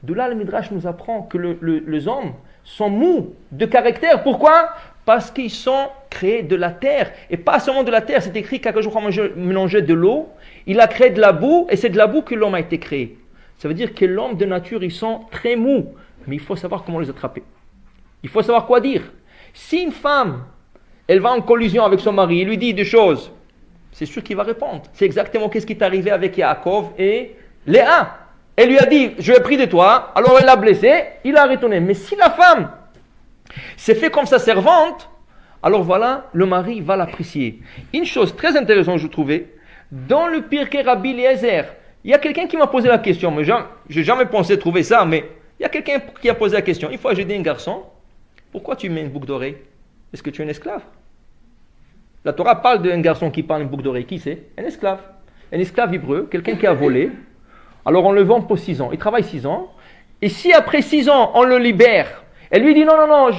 De là, le Midrash nous apprend que les hommes sont mous de caractère. Pourquoi? Parce qu'ils sont créés de la terre. Et pas seulement de la terre, c'est écrit qu'Akadosh Baruch Hu a mélangé de l'eau. Il a créé de la boue, et c'est de la boue que l'homme a été créé. Ça veut dire que l'homme de nature, ils sont très mous. Mais il faut savoir comment les attraper. Il faut savoir quoi dire. Si une femme, elle va en collision avec son mari, il lui dit des choses, c'est sûr qu'il va répondre. C'est exactement ce qui est arrivé avec Yaakov et Léa. Elle lui a dit, je ai pris de toi, alors elle l'a blessé, il a retourné. Mais si la femme s'est fait comme sa servante, alors voilà, le mari va l'apprécier. Une chose très intéressante, je trouvais, dans le Pirkei Rabbi Eliezer, il y a quelqu'un qui m'a posé la question, mais je n'ai jamais pensé trouver ça, mais il y a quelqu'un qui a posé la question. Une fois, j'ai dit à un garçon, pourquoi tu mets une boucle d'oreille? Est-ce que tu es un esclave? La Torah parle d'un garçon qui parle une boucle d'oreille. Qui c'est? Un esclave. Un esclave hébreu, quelqu'un qui a volé. Alors on le vend pour 6 ans. Il travaille 6 ans. Et si après 6 ans, on le libère, elle lui dit non,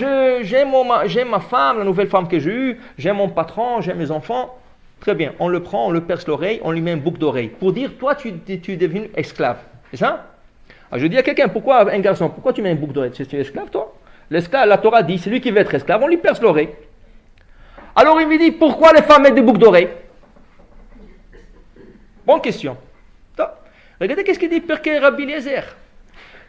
j'aime ma femme, la nouvelle femme que j'ai eue, j'aime mon patron, j'aime mes enfants. Très bien, on le prend, on le perce l'oreille, on lui met une boucle d'oreille. Pour dire, toi, tu es devenu esclave. C'est ça? Alors je dis à quelqu'un, pourquoi un garçon, pourquoi tu mets une boucle d'oreille? Tu es esclave, toi? L'esclave, la Torah dit, c'est lui qui veut être esclave, on lui perce l'oreille. Alors il me dit, pourquoi les femmes mettent des boucles d'oreilles? Bonne question. Regardez qu'est-ce qu'il dit Pirkei Rabbi Eliezer.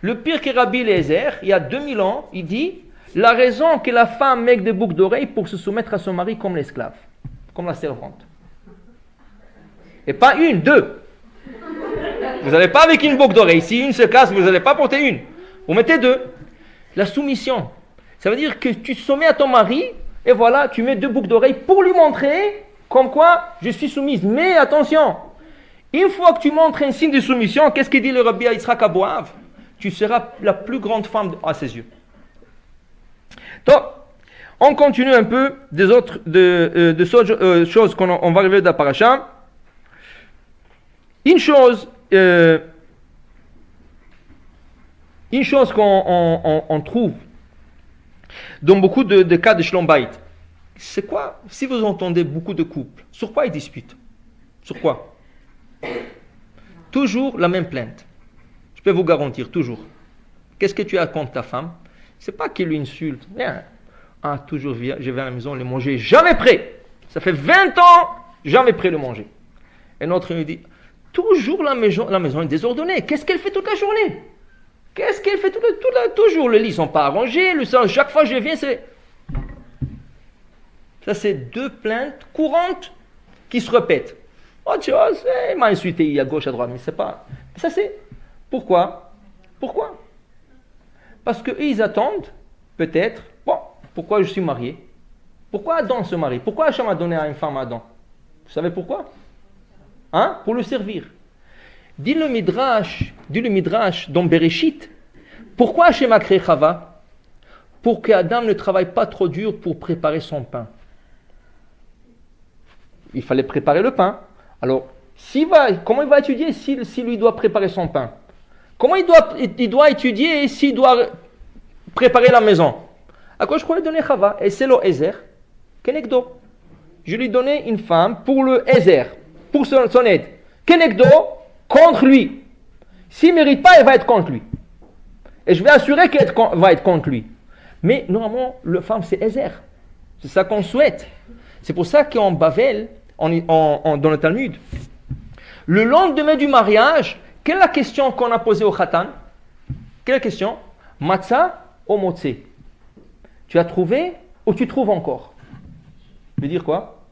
Le Pirkei Rabbi Eliezer, il y a 2000 ans, il dit, la raison que la femme met des boucles d'oreilles pour se soumettre à son mari comme l'esclave, comme la servante. Et pas une, 2. Vous n'allez pas avec une boucle d'oreille. Si une se casse, vous n'allez pas porter une. Vous mettez 2. La soumission. Ça veut dire que tu te soumets à ton mari, et voilà, tu mets 2 boucles d'oreilles pour lui montrer comme quoi je suis soumise. Mais attention, une fois que tu montres un signe de soumission, qu'est-ce qu'il dit le Rabbi Yitzhak Aboav? Tu seras la plus grande femme à ses yeux. Donc, on continue un peu des autres choses qu'on va arriver dans la paracha. Une chose qu'on trouve dans beaucoup de cas de Shalom Bayit, c'est quoi? Si vous entendez beaucoup de couples, sur quoi ils disputent? Sur quoi? Toujours la même plainte. Je peux vous garantir, toujours. Qu'est-ce que tu as contre ta femme? C'est pas qu'il lui insulte. Bien. Ah, toujours, je vais à la maison le manger, jamais prêt. Ça fait 20 ans, jamais prêt le manger. Et notre lui dit, toujours la maison est désordonnée. Qu'est-ce qu'elle fait toute la journée? Qu'est-ce qu'elle fait toujours les lits sont pas arrangés, chaque fois que je viens, c'est... Ça, c'est 2 plaintes courantes qui se répètent. Autre chose, il m'a insulté à gauche, à droite, mais c'est pas... Ça, c'est... Pourquoi? Parce qu'ils attendent, peut-être, pourquoi je suis marié? Pourquoi Adam se marie? Pourquoi Hachem a donné à une femme Adam? Vous savez pourquoi? Pour le servir. Dit le Midrash dans Bereshit, pourquoi Hachem a créé Chava? Pour qu'Adam ne travaille pas trop dur pour préparer son pain. Il fallait préparer le pain. Alors, comment il va étudier s'il lui doit préparer son pain? Comment il doit étudier s'il doit préparer la maison? À quoi je crois lui donner Chava? Et c'est le Ezer, Kenegdo. Je lui donnais une femme pour le Ezer, pour son aide. Kenegdo, contre lui. S'il ne mérite pas, elle va être contre lui. Et je vais assurer qu'elle va être contre lui. Mais normalement, la femme, c'est Ezer. C'est ça qu'on souhaite. C'est pour ça qu'en Bavel, dans le Talmud, le lendemain du mariage, quelle est la question qu'on a posée au Khatan? Quelle est la question? Matzah ou Motse? Tu as trouvé ou tu trouves encore? Ça veut dire quoi?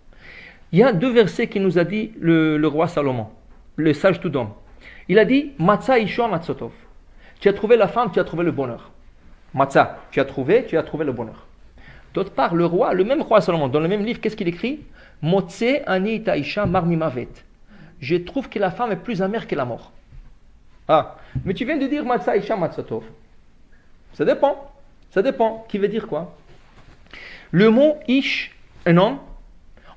Il y a 2 versets qui nous a dit le roi Salomon, le sage Tudom. Il a dit Matzah Isha Matzotov. Tu as trouvé la femme, tu as trouvé le bonheur. Matzah, tu as trouvé le bonheur. D'autre part, le même roi Salomon, dans le même livre, qu'est-ce qu'il écrit? Motse ani taisha marmimavet. Je trouve que la femme est plus amère que la mort. Mais tu viens de dire Matzah Isha Matzotov. Ça dépend. Qui veut dire quoi? Le mot Ish, un homme,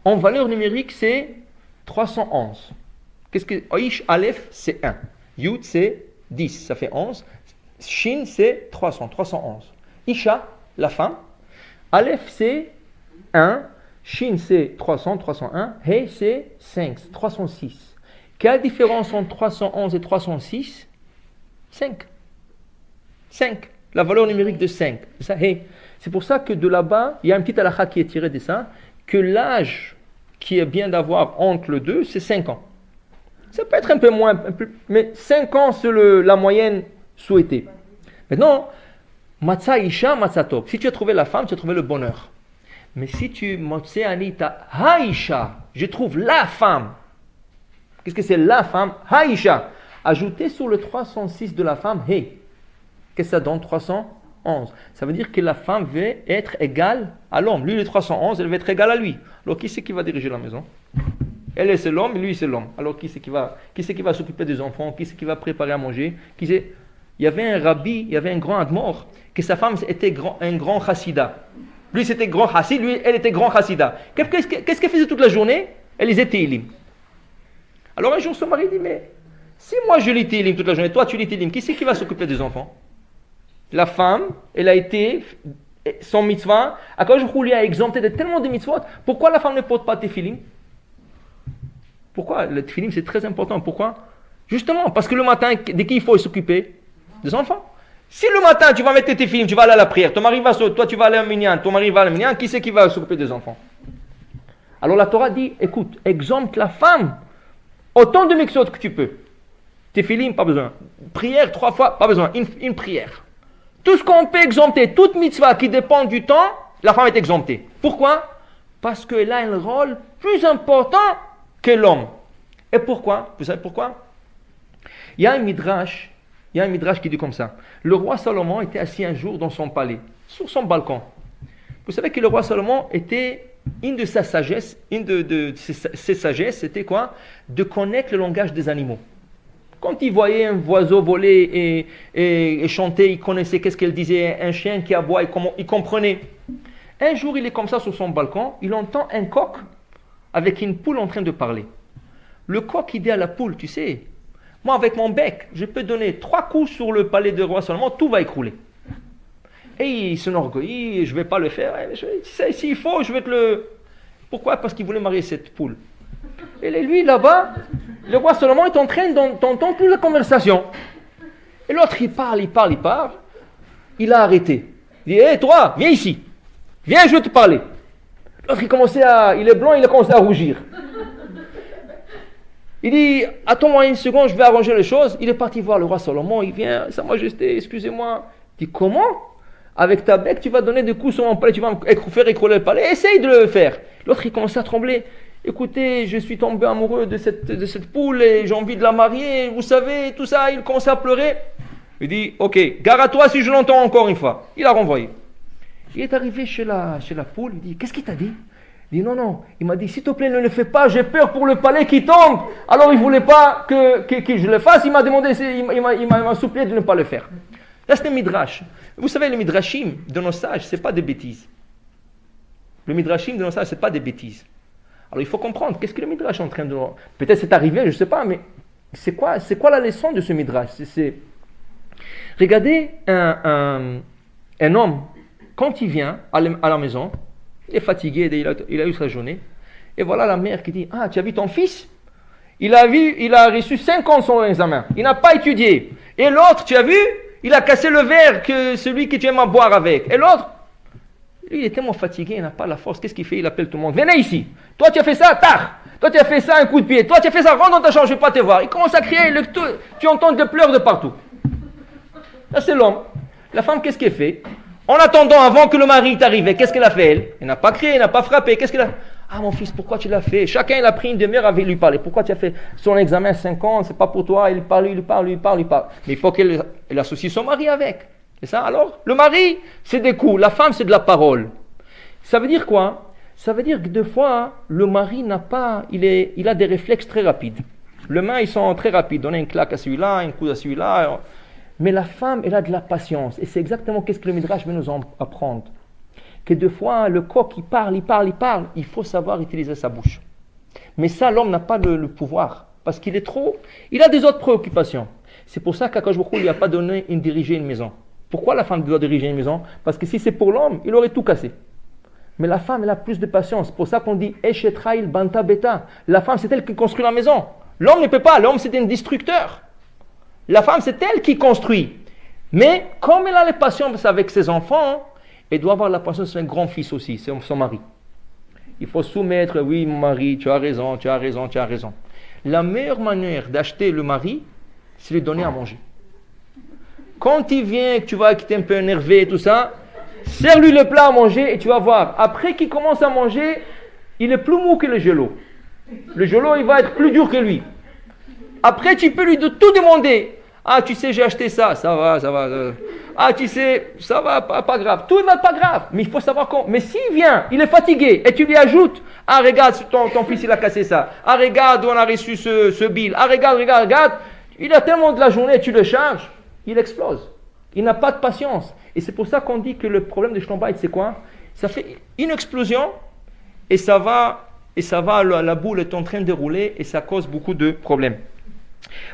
en valeur numérique, c'est 311. Qu'est-ce que Oish, Aleph, c'est 1. Yud, c'est 10, ça fait 11. Shin, c'est 300, 311. Isha, la femme. Aleph, c'est 1. Shin, c'est 300, 301. He, c'est 5, 306. Quelle différence entre 311 et 306? 5. 5. La valeur numérique de 5. C'est ça, hey. C'est pour ça que de là-bas, il y a un petit halakha qui est tiré de ça, que l'âge qui est bien d'avoir entre les deux, c'est 5 ans. Ça peut être un peu moins, mais 5 ans, c'est la moyenne souhaitée. Maintenant, Matzah Isha, Matzah Tov. Si tu as trouvé la femme, tu as trouvé le bonheur. Mais si tu Motsé Anita Haïcha, je trouve la femme. Qu'est-ce que c'est la femme? Haïcha. Ajouter sur le 306 de la femme, hey. Qu'est-ce que ça donne? 311. Ça veut dire que la femme veut être égale à l'homme. Lui, il est 311, elle veut être égale à lui. Alors, qui c'est qui va diriger la maison? Elle, c'est l'homme, et lui, c'est l'homme. Alors, qui c'est qui va s'occuper des enfants? Qui c'est qui va préparer à manger? Il y avait un rabbi, il y avait un grand admor, que sa femme était un grand chassida. Lui, c'était grand chassid, lui, elle était grand chassida. Qu'est-ce qu'elle faisait toute la journée? Elle lisait Tehillim. Alors, un jour, son mari dit, mais si moi je lis Tehillim toute la journée, toi tu lis Tehillim, qui c'est qui va s'occuper des enfants? La femme, elle a été, son mitzvah, à quand je lui a exempté de tellement de mitzvot, pourquoi la femme ne porte pas Tefillim? Pourquoi? Le Tefillim c'est très important, pourquoi? Justement, parce que le matin, de qui il faut s'occuper? Des enfants. Si le matin tu vas mettre tes Tefillim, tu vas aller à la prière, ton mari va toi tu vas aller à Minyan, ton mari va à Minyan, qui c'est qui va s'occuper des enfants? Alors la Torah dit, écoute, exempte la femme, autant de mitzvot que tu peux. Tefillim, pas besoin. Prière 3 fois, pas besoin. Une prière. Tout ce qu'on peut exempter, toute mitzvah qui dépend du temps, la femme est exemptée. Pourquoi? Parce qu'elle a un rôle plus important que l'homme. Et pourquoi? Vous savez pourquoi? Il y a un midrash qui dit comme ça. Le roi Salomon était assis un jour dans son palais, sur son balcon. Vous savez que le roi Salomon était, une de ses sagesses, c'était quoi? De connaître le langage des animaux. Quand il voyait un oiseau voler et chanter, il connaissait qu'est-ce qu'elle disait. Un chien qui aboie, il comprenait. Un jour, il est comme ça sur son balcon, il entend un coq avec une poule en train de parler. Le coq, il dit à la poule, tu sais, moi avec mon bec, je peux donner 3 coups sur le palais de roi Salomon, tout va écrouler. Et il s'enorgueillit, je ne vais pas le faire. S'il faut, je vais te le... Pourquoi? Parce qu'il voulait marier cette poule. Et lui, là-bas, le roi Salomon est en train d'entendre toute la conversation. Et l'autre, il parle. Il a arrêté. Il dit, hé, toi, viens ici. Viens, je vais te parler. L'autre, il est blanc, il a commencé à rougir. Il dit, attends-moi une seconde, je vais arranger les choses. Il est parti voir le roi Salomon. Il vient, Sa Majesté, excusez-moi. Il dit, comment? Avec ta bec, tu vas donner des coups sur mon palais, tu vas faire écrouler le palais. Essaye de le faire. L'autre, il commence à trembler. Écoutez, je suis tombé amoureux de cette poule et j'ai envie de la marier, vous savez, tout ça. Il commence à pleurer. Il dit, ok, gare à toi si je l'entends encore une fois. Il a renvoyé. Il est arrivé chez la poule, il dit, qu'est-ce qu'il t'a dit? Il dit, non, il m'a dit, s'il te plaît, ne le fais pas, j'ai peur pour le palais qui tombe. Alors il ne voulait pas que je le fasse, il m'a demandé, il m'a supplié de ne pas le faire. Là, c'est un midrash. Vous savez, le midrashim de nos sages, ce n'est pas des bêtises. Le midrashim de nos sages, ce n'est pas des bêtises. Alors il faut comprendre, qu'est-ce que le midrash est en train de... Peut-être c'est arrivé, je ne sais pas, mais c'est quoi la leçon de ce midrash? Regardez un homme, quand il vient à la maison, il est fatigué, il a eu sa journée, et voilà la mère qui dit, ah, tu as vu ton fils? Il a reçu 5 ans son examen, il n'a pas étudié. Et l'autre, tu as vu? Il a cassé le verre que celui que tu aimes à boire avec. Et l'autre, lui, il est tellement fatigué, il n'a pas la force. Qu'est-ce qu'il fait? Il appelle tout le monde. Venez ici. Toi, tu as fait ça, tard. Toi, tu as fait ça, un coup de pied. Toi, tu as fait ça, rentre dans ta chambre, je ne vais pas te voir. Il commence à crier, tu entends des pleurs de partout. Ça, c'est l'homme. La femme, qu'est-ce qu'elle fait? En attendant, avant que le mari t'arrive, qu'est-ce qu'elle a fait, elle? Elle n'a pas crié, elle n'a pas frappé. Qu'est-ce qu'elle a... Ah, mon fils, pourquoi tu l'as fait? Chacun, il a pris une demi-heure à lui parler. Pourquoi tu as fait son examen 5 ans? C'est pas pour toi. Il parle. Mais il faut qu'elle associe son mari avec. C'est ça? Alors, le mari, c'est des coups. La femme, c'est de la parole. Ça veut dire quoi? Ça veut dire que des fois, le mari n'a pas... Il a des réflexes très rapides. Les mains, ils sont très rapides. Donner une claque à celui-là, un coup à celui-là. Mais la femme, elle a de la patience. Et c'est exactement qu'est-ce que le Midrash veut nous apprendre. Que des fois, le coq, il parle. Il faut savoir utiliser sa bouche. Mais ça, l'homme n'a pas le pouvoir. Parce qu'il est trop... Il a des autres préoccupations. C'est pour ça qu'Akadosh Baruch Hu lui a pas donné diriger une maison. Pourquoi la femme doit diriger une maison? Parce que si c'est pour l'homme, il aurait tout cassé. Mais la femme, elle a plus de patience. C'est pour ça qu'on dit Eshetrail Banta Beta. La femme, c'est elle qui construit la maison. L'homme ne peut pas. L'homme, c'est un destructeur. La femme, c'est elle qui construit. Mais comme elle a les patience avec ses enfants, elle doit avoir la patience avec son grand-fils aussi, c'est son mari. Il faut soumettre, oui, mon mari, tu as raison, tu as raison, tu as raison. La meilleure manière d'acheter le mari, c'est lui donner à manger. Quand il vient, que tu vois qu'il est un peu énervé et tout ça, sers-lui le plat à manger et tu vas voir. Après qu'il commence à manger, il est plus mou que le gelo. Le gelo, il va être plus dur que lui. Après, tu peux lui tout demander. Ah, tu sais, j'ai acheté ça, ça va. Ah, tu sais, ça va, pas grave. Tout va pas grave, mais il faut savoir quand. Mais s'il vient, il est fatigué, et tu lui ajoutes, ah, regarde, ton fils, il a cassé ça. Ah, regarde, on a reçu ce bill. Ah, regarde. Il a tellement de la journée, tu le charges, il explose. Il n'a pas de patience. Et c'est pour ça qu'on dit que le problème de Shlom Bayit, c'est quoi? Ça fait une explosion, et ça va, la boule est en train de rouler, et ça cause beaucoup de problèmes.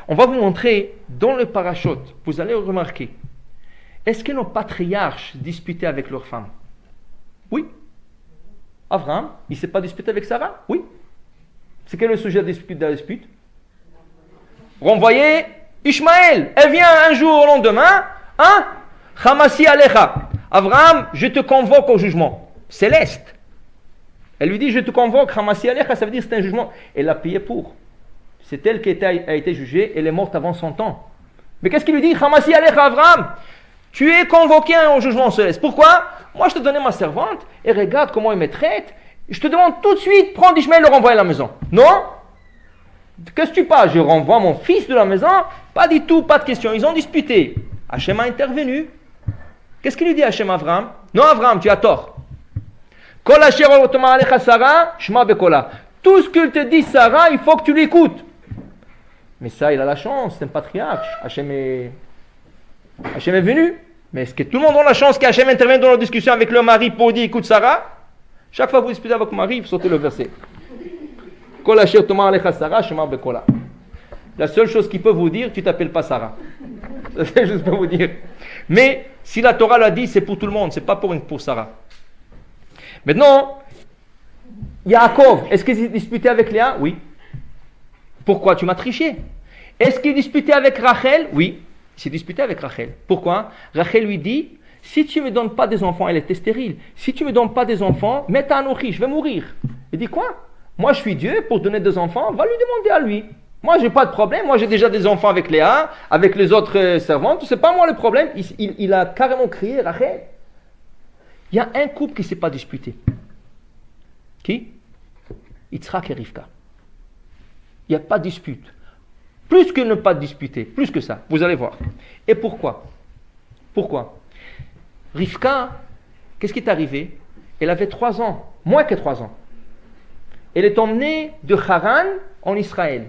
On va vous montrer dans le parachute, vous allez remarquer, est-ce que nos patriarches disputaient avec leurs femmes? Oui. Abraham, il ne s'est pas disputé avec Sarah? Oui. C'est quel est le sujet de la dispute? Renvoyer Ishmaël. Elle vient un jour au lendemain, hein? Hamasi Alecha. Abraham, je te convoque au jugement céleste. Elle lui dit, je te convoque, Hamasi Alecha, ça veut dire c'est un jugement. Elle a payé pour. C'est elle qui a été jugée, elle est morte avant son temps. Mais qu'est-ce qu'il lui dit? Hamasi Alecha, Abraham, tu es convoqué au jugement céleste. Pourquoi? Moi, je te donnais ma servante, et regarde comment il me traite. Je te demande tout de suite, prends Ishmaël et le renvoie à la maison. Non? Qu'est-ce que tu parles? Je renvoie mon fils de la maison? Pas du tout, pas de question. Ils ont disputé. Hachem a intervenu. Qu'est-ce qu'il lui dit Hachem à Abraham? Non, Abraham, tu as tort. Kol asher otoma alecha Sarah, shma bekola. Tout ce que te dit Sarah, il faut que tu l'écoutes. Mais ça, il a la chance, c'est un patriarche. Hachem est venu. Mais est-ce que tout le monde a la chance qu'Hachem intervienne dans la discussion avec leur mari pour dire écoute Sarah? Chaque fois que vous disputez avec votre mari, vous sautez le verset. Kol asher otoma alecha Sarah, shma bekola. La seule chose qu'il peut vous dire, tu t'appelles pas Sarah. C'est juste pour vous dire. Mais si la Torah l'a dit, c'est pour tout le monde, c'est pas pour Sarah. Maintenant, Yaakov, est-ce qu'il disputait avec Léa? Oui. Pourquoi? Tu m'as triché. Est-ce qu'il disputait avec Rachel? Oui. Il s'est disputé avec Rachel. Pourquoi? Rachel lui dit, si tu ne me donnes pas des enfants, elle était stérile. Si tu ne me donnes pas des enfants, mets ta nourriture, je vais mourir. Il dit quoi? Moi je suis Dieu, pour donner des enfants, va lui demander à lui. Moi j'ai pas de problème, moi j'ai déjà des enfants avec Léa, avec les autres servantes, c'est pas moi le problème. Il a carrément crié Rachel. Il y a un couple qui ne s'est pas disputé. Qui? Yitzhak et Rivka. Il n'y a pas de dispute. Plus que ne pas disputer, plus que ça, vous allez voir. Et pourquoi? Rivka, qu'est-ce qui est arrivé? Elle avait 3 ans, moins que 3 ans. Elle est emmenée de Haran en Israël.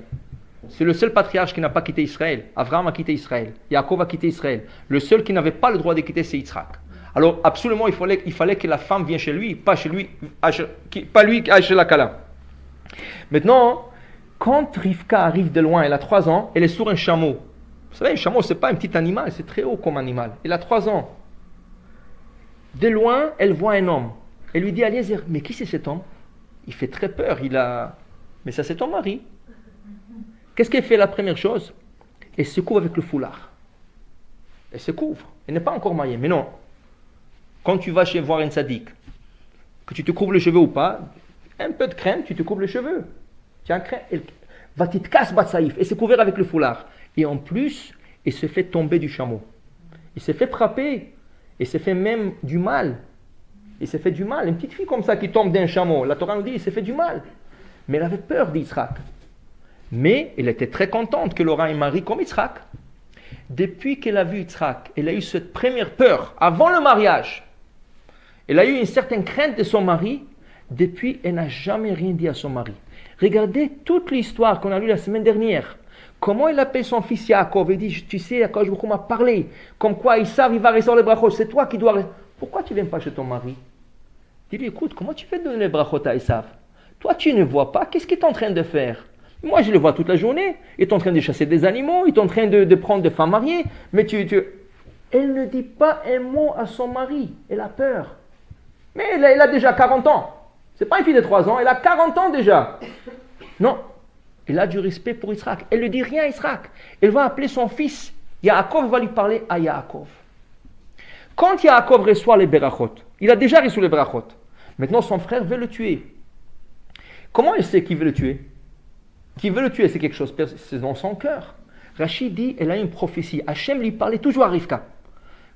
C'est le seul patriarche qui n'a pas quitté Israël. Abraham a quitté Israël. Yaakov a quitté Israël. Le seul qui n'avait pas le droit de quitter, c'est Yitzhak. Alors, absolument, il fallait que la femme vienne chez lui, pas lui qui aille chez la Kala. Maintenant, quand Rivka arrive de loin, elle a 3 ans, elle est sur un chameau. Vous savez, un chameau, ce n'est pas un petit animal, c'est très haut comme animal. Elle a 3 ans. De loin, elle voit un homme. Elle lui dit, Eliezer, mais qui c'est cet homme? Il fait très peur, mais ça c'est ton mari. Qu'est-ce qu'elle fait la première chose? Elle se couvre avec le foulard. Elle se couvre. Elle n'est pas encore mariée, mais non. Quand tu vas voir un sadique, que tu te couvres les cheveux ou pas, un peu de crème, tu te couvres les cheveux. Tu as crème, elle va te casse batsaïf. Elle s'est couverte avec le foulard. Et en plus, elle se fait tomber du chameau. Elle s'est fait frapper. Elle s'est fait même du mal. Il s'est fait du mal. Une petite fille comme ça qui tombe d'un chameau. La Torah nous dit, il s'est fait du mal. Mais elle avait peur d'Yitzhak. Mais elle était très contente qu'elle aura un mari comme Yitzhak. Depuis qu'elle a vu Yitzhak, elle a eu cette première peur avant le mariage. Elle a eu une certaine crainte de son mari. Depuis, elle n'a jamais rien dit à son mari. Regardez toute l'histoire qu'on a lue la semaine dernière. Comment il appelle son fils Yaakov? Il dit, tu sais, Akadosh Baruch Hu m'a parlé. Comme quoi, Esav, il va rester les brachot. C'est toi qui dois... Pourquoi tu ne viens pas chez ton mari? Dis-lui, écoute, comment tu fais donner les brachot à Esav? Toi, tu ne vois pas. Qu'est-ce qu'il est en train de faire? Moi, je le vois toute la journée. Il est en train de chasser des animaux. Il est en train de prendre des femmes mariées. Mais Elle ne dit pas un mot à son mari. Elle a peur. Mais elle a déjà 40 ans. Ce n'est pas une fille de 3 ans. Elle a 40 ans déjà. Non. Elle a du respect pour Yitzhak. Elle ne dit rien à Yitzhak. Elle va appeler son fils. Yaakov va lui parler à Yaakov. Quand Yaakov reçoit les berachot, il a déjà reçu les berachot. Maintenant, son frère veut le tuer. Comment il sait qu'il veut le tuer? Qui veut le tuer, c'est quelque chose, c'est dans son cœur. Rachid dit, elle a une prophétie. Hachem lui parlait toujours à Rivka.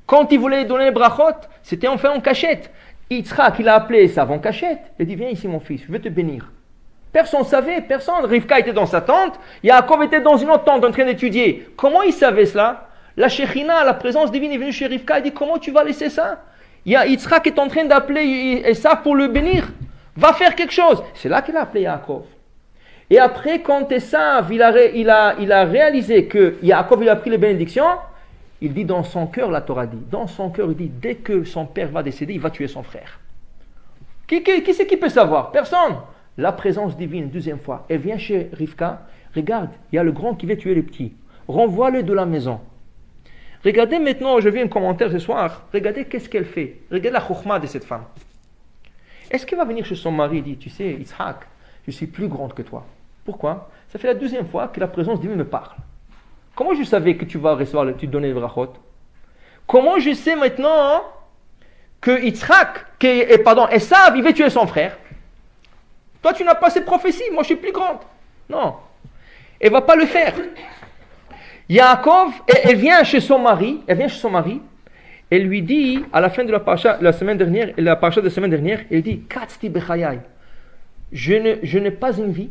Quand il voulait donner les brachot, c'était enfin en cachette. Yitzhak, il a appelé Esav en cachette. Il a dit, viens ici mon fils, je veux te bénir. Personne ne savait, personne. Rivka était dans sa tente, Yaakov était dans une autre tente en train d'étudier. Comment il savait cela? La Shekhinah, la présence divine est venue chez Rivka et dit, comment tu vas laisser ça? Yitzhak est en train d'appeler Esav pour le bénir. Va faire quelque chose. C'est là qu'il a appelé Yaakov. Et après, quand Esav, il a réalisé que Yaakov il a pris les bénédictions, il dit dans son cœur, la Torah dit, dans son cœur, il dit, dès que son père va décéder, il va tuer son frère. Qui c'est qui peut savoir? Personne. La présence divine, deuxième fois, elle vient chez Rivka, regarde, il y a le grand qui veut tuer le petit. Renvoie-le de la maison. Regardez maintenant, je vis un commentaire ce soir, regardez qu'est-ce qu'elle fait. Regardez la chokhma de cette femme. Est-ce qu'elle va venir chez son mari et dire, tu sais, Yitzhak, je suis plus grande que toi. Pourquoi? Ça fait la deuxième fois que la présence divine me parle. Comment je savais que tu vas recevoir, tu donner le brachot? Comment je sais maintenant que Esav, il va tuer son frère? Toi, tu n'as pas cette prophétie, moi je suis plus grande. Non, elle ne va pas le faire. Yaakov, elle vient chez son mari, elle lui dit, à la fin de la paracha, la paracha de la semaine dernière, elle dit, Katzti bechayai, je n'ai pas une vie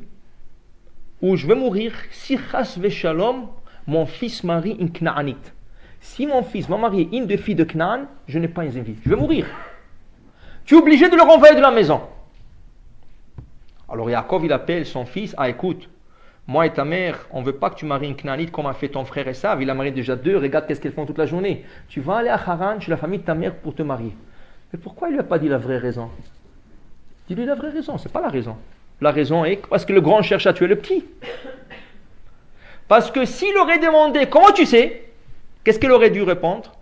où je vais mourir si chas veshalom, mon fils marie une Knaanite. Si mon fils m'a marié une des filles de Knaan, je n'ai pas une vie. Je vais mourir. Tu es obligé de le renvoyer de la maison. Alors Yaakov, il appelle son fils. Ah, écoute, moi et ta mère, on ne veut pas que tu maries une Knaanite comme a fait ton frère Esav. Il a marié déjà 2. Regarde qu'est-ce qu'elles font toute la journée. Tu vas aller à Haran, chez la famille de ta mère, pour te marier. Mais pourquoi il ne lui a pas dit la vraie raison? Dis-lui la vraie raison. Ce n'est pas la raison. La raison est parce que le grand cherche à tuer le petit. Parce que s'il aurait demandé, comment tu sais? Qu'est-ce qu'il aurait dû répondre?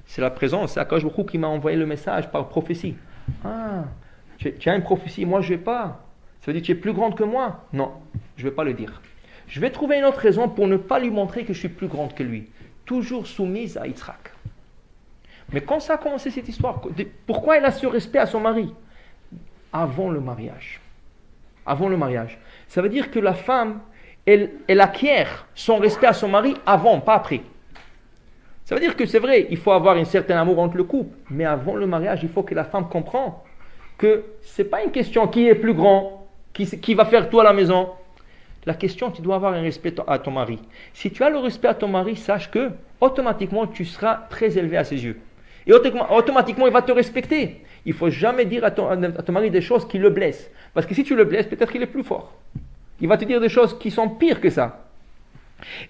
C'est la présence, c'est Akash Baruch Hu qui m'a envoyé le message par prophétie. Ah, tu as une prophétie, moi je ne vais pas. Ça veut dire que tu es plus grande que moi? Non, je ne vais pas le dire. Je vais trouver une autre raison pour ne pas lui montrer que je suis plus grande que lui. Toujours soumise à Yitzhak. Mais quand ça a commencé cette histoire, pourquoi elle a ce respect à son mari? Avant le mariage. Avant le mariage. Ça veut dire que la femme, elle acquiert son respect à son mari avant, pas après. Ça veut dire que c'est vrai, il faut avoir un certain amour entre le couple, mais avant le mariage, il faut que la femme comprenne que ce n'est pas une question qui est plus grand, qui va faire tout à la maison. La question, tu dois avoir un respect à ton mari. Si tu as le respect à ton mari, sache que automatiquement, tu seras très élevé à ses yeux. Et automatiquement, il va te respecter. Il ne faut jamais dire à ton mari des choses qui le blessent. Parce que si tu le blesses, peut-être qu'il est plus fort. Il va te dire des choses qui sont pires que ça.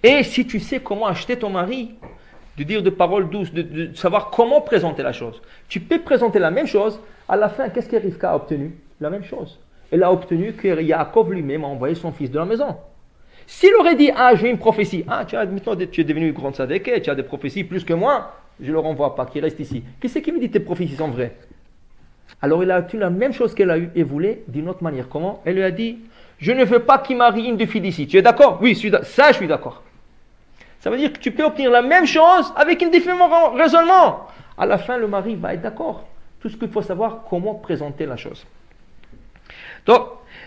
Et si tu sais comment acheter ton mari, de dire de paroles douces, de savoir comment présenter la chose. Tu peux présenter la même chose, à la fin, qu'est-ce que Rivka a obtenu? La même chose. Elle a obtenu que Yaakov lui-même a envoyé son fils de la maison. S'il aurait dit, ah, j'ai une prophétie, ah, maintenant tu es devenu grande sadeke, tu as des prophéties plus que moi, je ne le renvoie pas, qu'il reste ici. Qui c'est qui me dit que tes prophéties sont vraies? Alors il a obtenu la même chose qu'elle a eu et voulait d'une autre manière. Comment? Elle lui a dit, je ne veux pas qu'il marie une de filles d'ici. Tu es d'accord? Oui, ça je suis d'accord. Ça veut dire que tu peux obtenir la même chose avec un différent raisonnement. À la fin, le mari va être d'accord. Tout ce qu'il faut savoir, comment présenter la chose. Donc,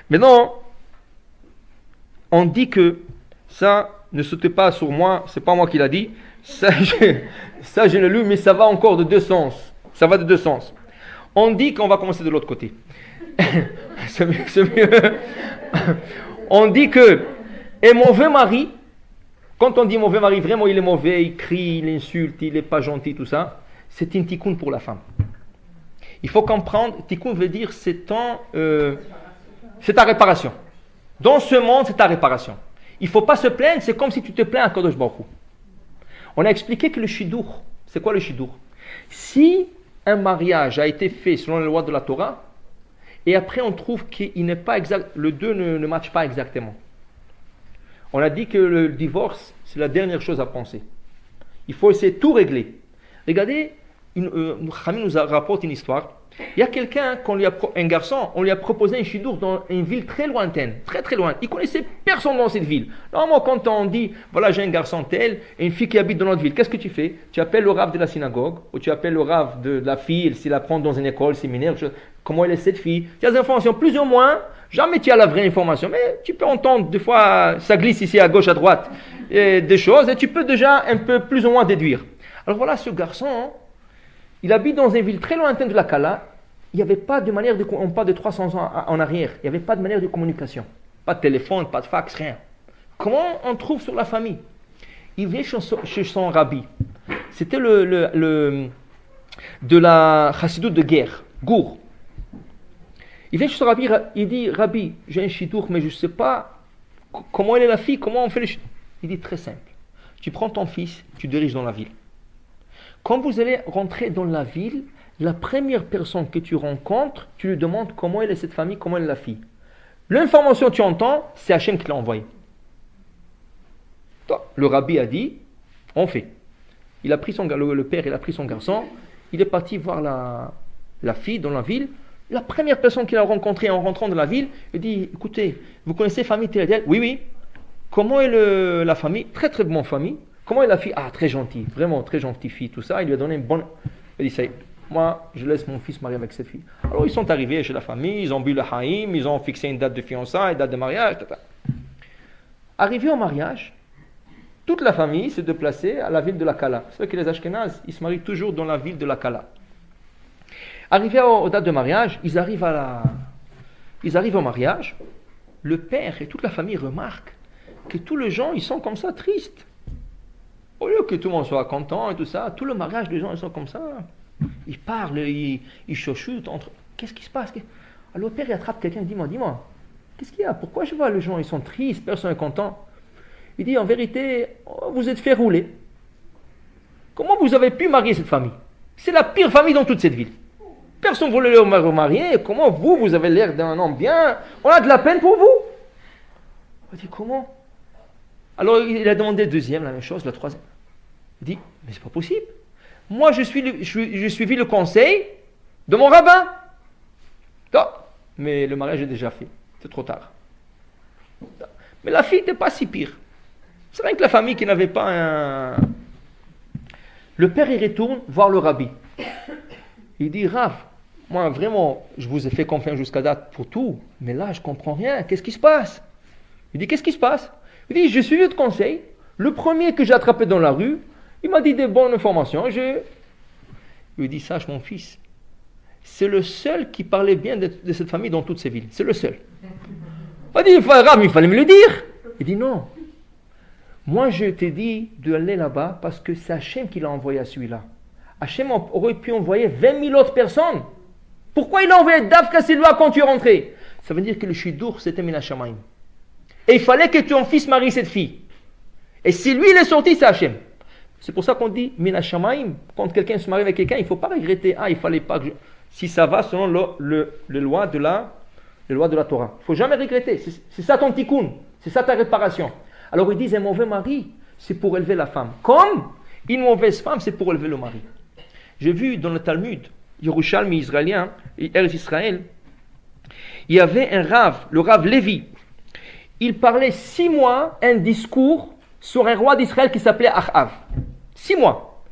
maintenant, on dit que ça ne saute pas sur moi, c'est pas moi qui l'a dit. Ça, je l'ai lu, mais ça va encore de deux sens. Ça va de deux sens. On dit qu'on va commencer de l'autre côté. C'est mieux. On dit que un mauvais mari, quand on dit mauvais mari, vraiment il est mauvais, il crie, il insulte, il n'est pas gentil, tout ça, c'est une tikkun pour la femme. Il faut comprendre, tikkun veut dire c'est ta réparation. Dans ce monde, c'est ta réparation. Il ne faut pas se plaindre, c'est comme si tu te plains à Kadosh Baruch Hu. On a expliqué que le shidur, c'est quoi le shidur? Si un mariage a été fait selon les lois de la Torah, Et après, on trouve qu'il n'est pas exact, le 2 ne matche pas exactement. On a dit que le divorce, c'est la dernière chose à penser. Il faut essayer de tout régler. Regardez, Khamil nous rapporte une histoire. Il y a quelqu'un, un garçon, on lui a proposé un chidour dans une ville très lointaine, très très loin. Il connaissait personne dans cette ville. Normalement, quand on dit, voilà, j'ai un garçon tel et une fille qui habite dans notre ville, qu'est-ce que tu fais? Tu appelles le rav de la synagogue, ou tu appelles le rav de la fille, s'il la prend dans une école, séminaire, comment elle est cette fille. Tu as des informations plus ou moins, jamais tu as la vraie information, mais tu peux entendre, des fois, ça glisse ici à gauche, à droite, des choses, et tu peux déjà un peu plus ou moins déduire. Alors voilà, ce garçon, il habite dans une ville très lointaine de la Kala. Il n'y avait pas de manière on parle de 300 ans en arrière, il n'y avait pas de manière de communication. Pas de téléphone, pas de fax, rien. Comment on trouve sur la famille? Il vient chez son rabbi. C'était de la chassidoute de guerre, Gour. Il vient chez son rabbi, il dit, Rabbi, j'ai un chidour, mais je ne sais pas comment elle est la fille, comment on fait le chidour. Il dit, très simple. Tu prends ton fils, tu diriges dans la ville. Quand vous allez rentrer dans la ville, la première personne que tu rencontres, tu lui demandes comment elle est cette famille, comment elle est la fille. L'information que tu entends, c'est Hachem qui l'a envoyée. Le rabbi a dit, on fait. Il a pris le père, il a pris son garçon, il est parti voir la fille dans la ville. La première personne qu'il a rencontrée en rentrant dans la ville, il dit, écoutez, vous connaissez famille telle? Oui, oui. Comment est la famille? Très très bonne famille. Comment est la fille? Ah, très gentille, vraiment très gentille fille, tout ça. Il lui a donné une bonne... Il dit, ça y est, moi, je laisse mon fils marier avec cette fille. Alors, ils sont arrivés chez la famille, ils ont bu le haïm, ils ont fixé une date de fiançailles, une date de mariage, etc. Arrivé au mariage, toute la famille s'est déplacée à la ville de la Kala. C'est vrai que les Ashkénazes, ils se marient toujours dans la ville de la Kala. Arrivés aux dates de mariage, ils arrivent au mariage, le père et toute la famille remarquent que tous les gens, ils sont comme ça, tristes. Au lieu que tout le monde soit content et tout ça, tout le mariage, les gens, ils sont comme ça. Ils parlent, ils chuchotent entre... Qu'est-ce qui se passe? Alors le père, il attrape quelqu'un et dit, dis-moi, qu'est-ce qu'il y a? Pourquoi je vois les gens, ils sont tristes, personne n'est content? Il dit, en vérité, vous êtes fait rouler. Comment vous avez pu marier cette famille? C'est la pire famille dans toute cette ville. Personne ne voulait le remarier. Comment vous avez l'air d'un homme bien? On a de la peine pour vous. Il dit, comment? Alors il a demandé le deuxième, la même chose, la troisième. Il dit, mais c'est pas possible. Moi, je suivi le conseil de mon rabbin. Non, mais le mariage est déjà fait. C'est trop tard. Mais la fille n'était pas si pire. C'est rien que la famille qui n'avait pas un... Le père, il retourne voir le rabbi. Il dit, Rav, moi, vraiment, je vous ai fait confiance jusqu'à date pour tout, mais là, je ne comprends rien. Qu'est-ce qui se passe? Il dit, qu'est-ce qui se passe? Il dit, j'ai suivi votre conseil. Le premier que j'ai attrapé dans la rue, il m'a dit des bonnes informations. Il lui dit, sache mon fils, c'est le seul qui parlait bien de cette famille dans toutes ces villes. C'est le seul. Il dit, il fallait me le dire. Il dit, non. Moi, je t'ai dit d'aller là-bas parce que c'est Hachem qui l'a envoyé à celui-là. Hachem aurait pu envoyer 20 000 autres personnes. Pourquoi il a envoyé Dafka celui-là quand tu es rentré? Ça veut dire que le Shidour, c'était Min HaShamayim. Et il fallait que ton fils marie cette fille. Et si lui, il est sorti, c'est Hachem. C'est pour ça qu'on dit Min HaShamayim. Quand quelqu'un se marie avec quelqu'un, il ne faut pas regretter. Ah, il fallait pas que si ça va selon les lois de la Torah. Il ne faut jamais regretter. C'est ça ton tikkun. C'est ça ta réparation. Alors ils disent un mauvais mari, c'est pour élever la femme. Comme une mauvaise femme, c'est pour élever le mari. J'ai vu dans le Talmud, Yerushalmi israélien, Eretz Israël, il y avait un Rav, le Rav Lévi. Il parlait 6 mois un discours sur un roi d'Israël qui s'appelait Achav. 6 mois.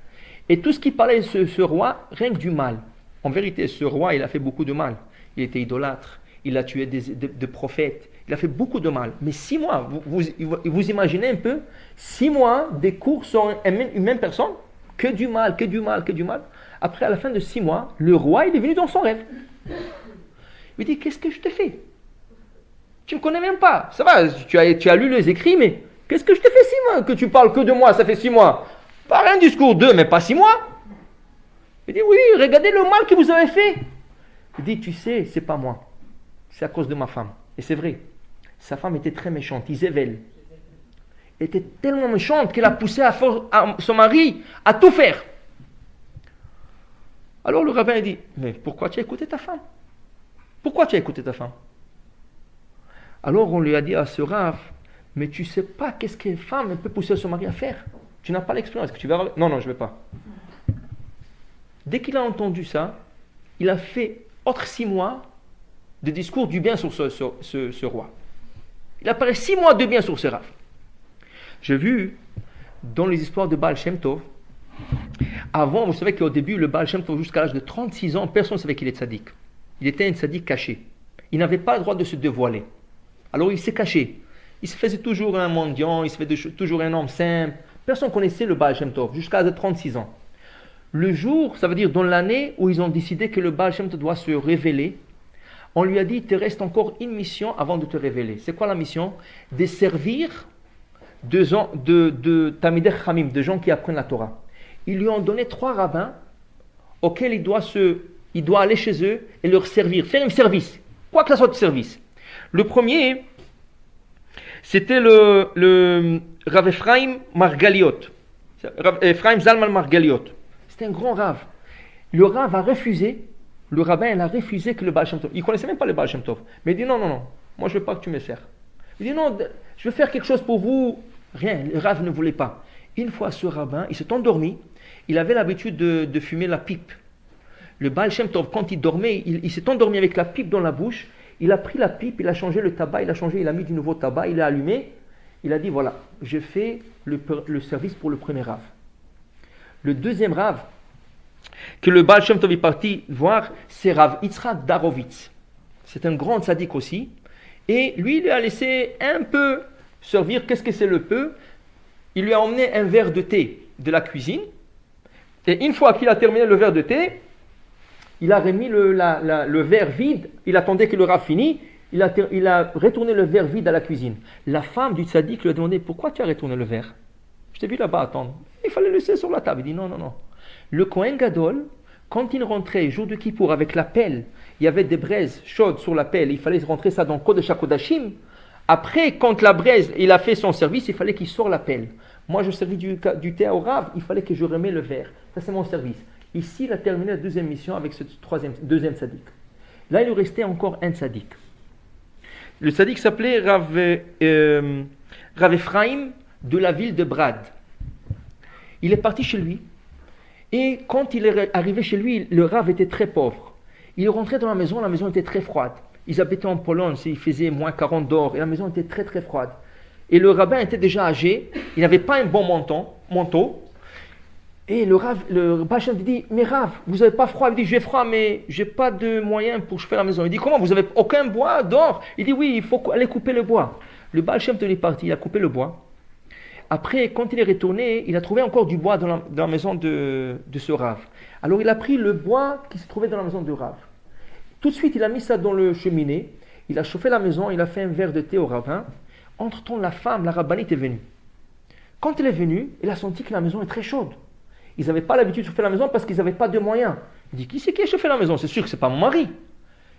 Et tout ce qu'il parlait de ce roi, rien que du mal. En vérité, ce roi, il a fait beaucoup de mal. Il était idolâtre, il a tué des prophètes, il a fait beaucoup de mal. Mais 6 mois, vous imaginez un peu, 6 mois des cours sur une même personne, que du mal, que du mal, que du mal. Après, à la fin de 6 mois, le roi, il est venu dans son rêve. Il dit, qu'est-ce que je te fais? Tu ne me connais même pas. Ça va, tu as lu les écrits, mais qu'est-ce que je te fais 6 mois? Que tu parles que de moi, ça fait 6 mois. Pas un discours 2, mais pas 6 mois. Il dit, oui, regardez le mal que vous avez fait. Il dit, tu sais, c'est pas moi. C'est à cause de ma femme. Et c'est vrai. Sa femme était très méchante, Isabelle. Elle était tellement méchante qu'elle a poussé à son mari à tout faire. Alors le rabbin a dit, mais pourquoi tu as écouté ta femme? Pourquoi tu as écouté ta femme? Alors on lui a dit à ce Rav, mais tu ne sais pas qu'est-ce qu'une femme peut pousser son mari à faire. Tu n'as pas l'expérience. Est-ce que tu vas... Non, je ne vais pas. Dès qu'il a entendu ça, il a fait autre 6 mois de discours du bien sur ce roi. Il apparaît 6 mois de bien sur ce Rav. J'ai vu dans les histoires de Baal Shem Tov, avant, vous savez qu'au début, le Baal Shem Tov, jusqu'à l'âge de 36 ans, personne ne savait qu'il est tzaddik. Il était un tzaddik caché. Il n'avait pas le droit de se dévoiler. Alors il s'est caché. Il se faisait toujours un mendiant, il se faisait toujours un homme simple. Personne ne connaissait le Baal Shem Tov, jusqu'à l'âge de 36 ans. Le jour, ça veut dire dans l'année où ils ont décidé que le Baal Shem Tov doit se révéler, on lui a dit, il te reste encore une mission avant de te révéler. C'est quoi la mission? De servir de Talmidei Chachamim, de gens qui apprennent la Torah. Ils lui ont donné 3 rabbins auxquels il doit aller chez eux et leur servir, faire un service, quoi que ça soit de service. Le premier, c'était le Rav Ephraim Margaliot, Ephraim Zalman Margaliot. C'était un grand Rav. Le Rav a refusé, le rabbin a refusé que le Baal Shem Tov, il ne connaissait même pas le Baal Shem Tov, mais il dit non, moi je ne veux pas que tu me sers. Il dit non, je veux faire quelque chose pour vous. Rien, le Rav ne voulait pas. Une fois ce rabbin, il s'est endormi, il avait l'habitude de fumer la pipe. Le Baal Shem Tov, quand il dormait, il s'est endormi avec la pipe dans la bouche, il a pris la pipe, il a changé le tabac, il a mis du nouveau tabac, il a allumé, il a dit voilà, je fais le service pour le premier Rav. Le deuxième Rav, que le Baal Shem Tov est parti voir, c'est Rav Yitzhak Darovitz. C'est un grand tzaddik aussi. Et lui, il lui a laissé un peu servir. Qu'est-ce que c'est le peu? Il lui a emmené un verre de thé de la cuisine. Et une fois qu'il a terminé le verre de thé, il a remis le verre vide. Il attendait que le Rav finisse. Il a retourné le verre vide à la cuisine. La femme du tzaddik lui a demandé, pourquoi tu as retourné le verre? Je t'ai vu là-bas attendre. Il fallait le laisser sur la table. Il dit non. Le Kohen Gadol, quand il rentrait jour de Kippour avec la pelle, il y avait des braises chaudes sur la pelle, il fallait rentrer ça dans Kodesh HaKodashim. Après, quand la braise, il a fait son service, il fallait qu'il sorte la pelle. Moi, je servis du thé au Rav, il fallait que je remette le verre. Ça, c'est mon service. Ici, il a terminé la deuxième mission avec ce deuxième tzaddik. Là, il lui restait encore un tzaddik. Le tzaddik s'appelait Rav Ephraim de la ville de Brad. Il est parti chez lui. Et quand il est arrivé chez lui, le Rav était très pauvre. Il est rentré dans la maison était très froide. Ils habitaient en Pologne, il faisait moins 40 dehors, et la maison était très très froide. Et le rabbin était déjà âgé, il n'avait pas un bon manteau. Et le Baal Shem Tov dit, mais Rav, vous n'avez pas froid? Il dit, j'ai froid, mais je n'ai pas de moyens pour chauffer la maison. Il dit, comment, vous n'avez aucun bois dehors? Il dit, oui, il faut aller couper le bois. Le Baal Shem Tov est parti, il a coupé le bois. Après, quand il est retourné, il a trouvé encore du bois dans la maison de ce Rav. Alors il a pris le bois qui se trouvait dans la maison de Rav. Tout de suite, il a mis ça dans le cheminée, il a chauffé la maison, il a fait un verre de thé au rabbin. Entre-temps, la femme, la rabbinite est venue. Quand elle est venue, elle a senti que la maison est très chaude. Ils n'avaient pas l'habitude de chauffer la maison parce qu'ils n'avaient pas de moyens. Il dit, qui c'est qui a chauffé la maison? C'est sûr que ce n'est pas mon mari.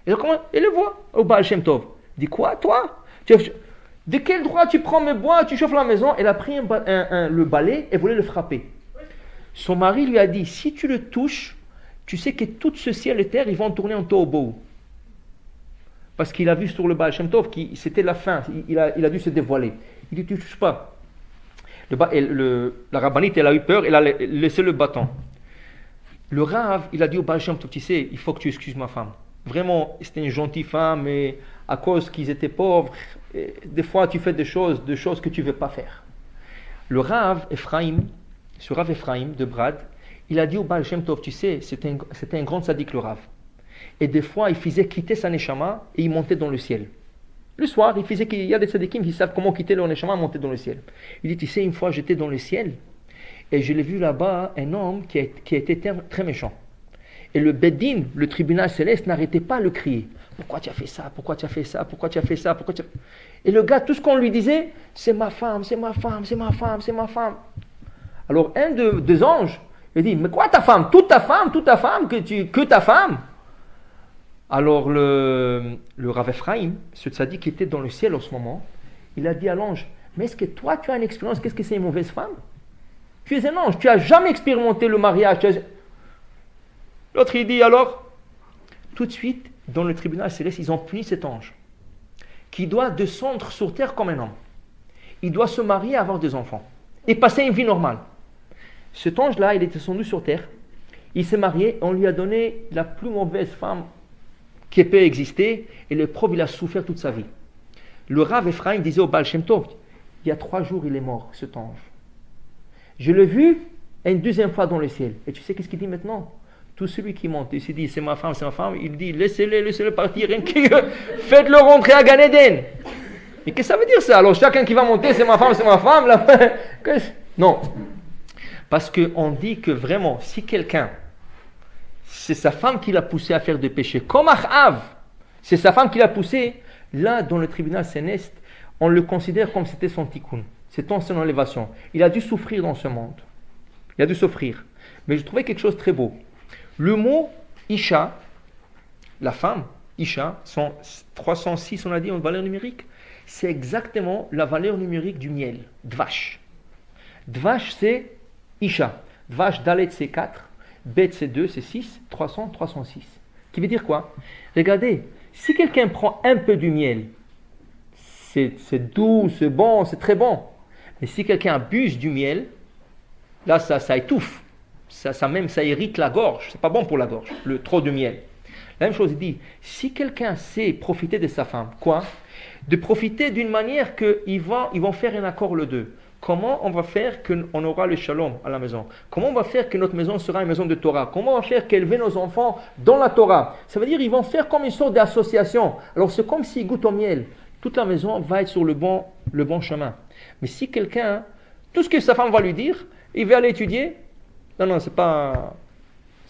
Et le voit au Baal Shem Tov. Il dit, quoi, toi? De quel droit tu prends mes bois, tu chauffes la maison? Elle a pris le balai et voulait le frapper. Son mari lui a dit, si tu le touches, tu sais que tout ce ciel et terre, ils vont tourner en tohu. Parce qu'il a vu sur le Baal Shem Tov que c'était la fin, il a dû se dévoiler. Il dit, tu ne touches pas. La rabbinite, elle a eu peur, elle a laissé le bâton. Le Rav, il a dit au Baal Shem Tov, tu sais, il faut que tu excuses ma femme. Vraiment, c'était une gentille femme, mais à cause qu'ils étaient pauvres, des fois tu fais des choses que tu ne veux pas faire. Le Rav Ephraim, ce Rav Ephraim de Brad, il a dit au Baal Shem Tov, tu sais, c'était un grand tzaddik le Rav. Et des fois, il faisait quitter sa neshama et il montait dans le ciel. Le soir, il y a des tzaddikim qui savent comment quitter leur neshama et monter dans le ciel. Il dit, tu sais, une fois j'étais dans le ciel et je l'ai vu là-bas, un homme qui a été très méchant. Et le Beddin, le tribunal céleste, n'arrêtait pas de le crier. Pourquoi tu as fait ça? Pourquoi tu as fait ça? Pourquoi tu as fait ça? Et le gars, tout ce qu'on lui disait, c'est ma femme, c'est ma femme, c'est ma femme, c'est ma femme. Alors un des anges, il dit, mais quoi ta femme? Toute ta femme, que ta femme? Alors le Rav Ephraim, ce tzaddik qui était dans le ciel en ce moment, il a dit à l'ange, mais est-ce que toi tu as une expérience? Qu'est-ce que c'est une mauvaise femme? Tu es un ange, tu n'as jamais expérimenté le mariage. L'autre il dit alors, tout de suite, dans le tribunal céleste, ils ont puni cet ange, qui doit descendre sur terre comme un homme. Il doit se marier, avoir des enfants, et passer une vie normale. Cet ange-là, il est descendu sur terre, il s'est marié, on lui a donné la plus mauvaise femme qui peut exister, et le pauvre, il a souffert toute sa vie. Le Rav Ephraim disait au Baal Shem Tov, il y a 3 jours, il est mort, cet ange. Je l'ai vu une deuxième fois dans le ciel. Et tu sais qu'est-ce qu'il dit maintenant? Tout celui qui monte, il s'est dit, c'est ma femme, il dit, laissez-le partir, faites-le rentrer à Gan Eden. Mais qu'est-ce que ça veut dire ça? Alors chacun qui va monter, c'est ma femme, là. Non. Parce qu'on dit que vraiment, si quelqu'un, c'est sa femme qui l'a poussé à faire des péchés, comme Achav, c'est sa femme qui l'a poussé, là, dans le tribunal céleste, on le considère comme c'était son tikkun, c'est son élévation. Il a dû souffrir dans ce monde. Il a dû souffrir. Mais je trouvais quelque chose de très beau. Le mot Isha, la femme, Isha, sont 306, on a dit, en valeur numérique. C'est exactement la valeur numérique du miel, Dvash. Dvash, c'est Isha. Dvash, Dalet, c'est 4. Bet, c'est 2, c'est 6. 300, 306. Qui veut dire quoi? Regardez, si quelqu'un prend un peu du miel, c'est doux, c'est bon, c'est très bon. Mais si quelqu'un abuse du miel, là, ça étouffe. Ça irrite la gorge. C'est pas bon pour la gorge, le trop de miel. La même chose, il dit, si quelqu'un sait profiter de sa femme, quoi? De profiter d'une manière qu'ils vont faire un accord les deux. Comment on va faire qu'on aura le shalom à la maison? Comment on va faire que notre maison sera une maison de Torah? Comment on va faire qu'élever nos enfants dans la Torah? Ça veut dire qu'ils vont faire comme une sorte d'association. Alors c'est comme s'ils goûtent au miel. Toute la maison va être sur le bon chemin. Mais si quelqu'un, tout ce que sa femme va lui dire, il va aller étudier, non, c'est pas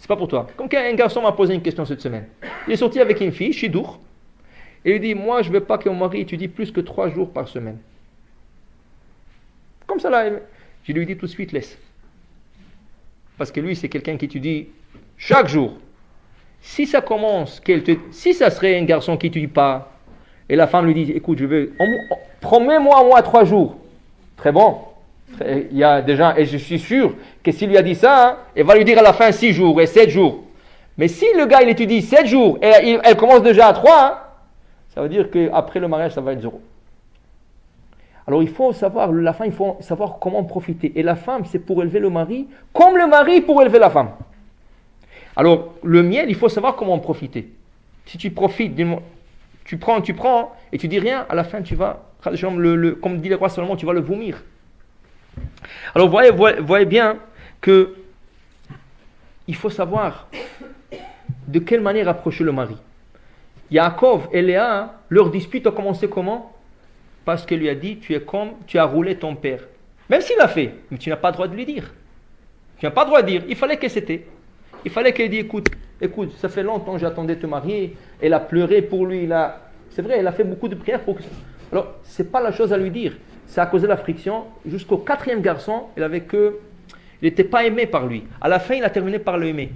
pour toi. Comme un garçon m'a posé une question cette semaine. Il est sorti avec une fille, Shidour, et il dit, moi je ne veux pas que mon mari étudie plus que 3 jours par semaine. Comme ça là, je lui dis tout de suite, laisse. Parce que lui, c'est quelqu'un qui étudie chaque jour. Si ça commence, si ça serait un garçon qui n'étudie pas, et la femme lui dit, écoute, promets-moi moi 3 jours. Très bon. Il y a déjà, et je suis sûr que s'il lui a dit ça, il va lui dire à la fin 6 jours et 7 jours. Mais si le gars il étudie 7 jours et elle commence déjà à 3, ça veut dire qu'après le mariage, ça va être 0. Alors il faut savoir, la femme, il faut savoir comment profiter. Et la femme, c'est pour élever le mari, comme le mari pour élever la femme. Alors le miel, il faut savoir comment en profiter. Si tu profites, tu prends, et tu dis rien, à la fin tu vas, comme dit le roi Salomon, tu vas le vomir. Alors voyez bien que il faut savoir de quelle manière approcher le mari. Yaakov et Léa, leur dispute a commencé comment? Parce qu'elle lui a dit, tu as roulé ton père. Même s'il l'a fait, mais tu n'as pas le droit de lui dire. Tu n'as pas le droit de dire. Il fallait qu'elle s'était. Il fallait qu'elle dise, écoute, ça fait longtemps que j'attendais de te marier. Elle a pleuré pour lui. C'est vrai, elle a fait beaucoup de prières pour que... Alors, ce n'est pas la chose à lui dire. Ça a causé la friction. Jusqu'au 4e garçon, il n'était pas aimé par lui. À la fin, il a terminé par le aimer.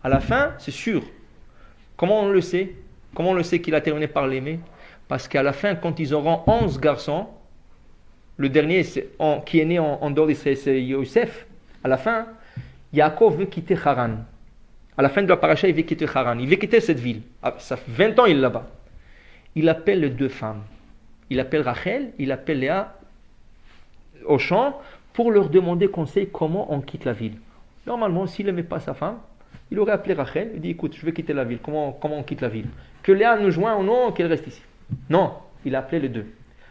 À la fin, c'est sûr. Comment on le sait? Comment on le sait qu'il a terminé par l'aimer? Parce qu'à la fin, quand ils auront 11 garçons, le dernier qui est né en dehors d'Israël, c'est Yosef. À la fin, Yaakov veut quitter Haran. À la fin de la paracha, il veut quitter Haran. Il veut quitter cette ville. Ça fait 20 ans, il est là-bas. Il appelle les 2 femmes. Il appelle Rachel, il appelle Léa au champ pour leur demander conseil comment on quitte la ville. Normalement, s'il n'aimait pas sa femme, il aurait appelé Rachel. Il dit, écoute, je vais quitter la ville. Comment on quitte la ville? Que Léa nous joigne ou non, qu'elle reste ici. Non, il a appelé les 2.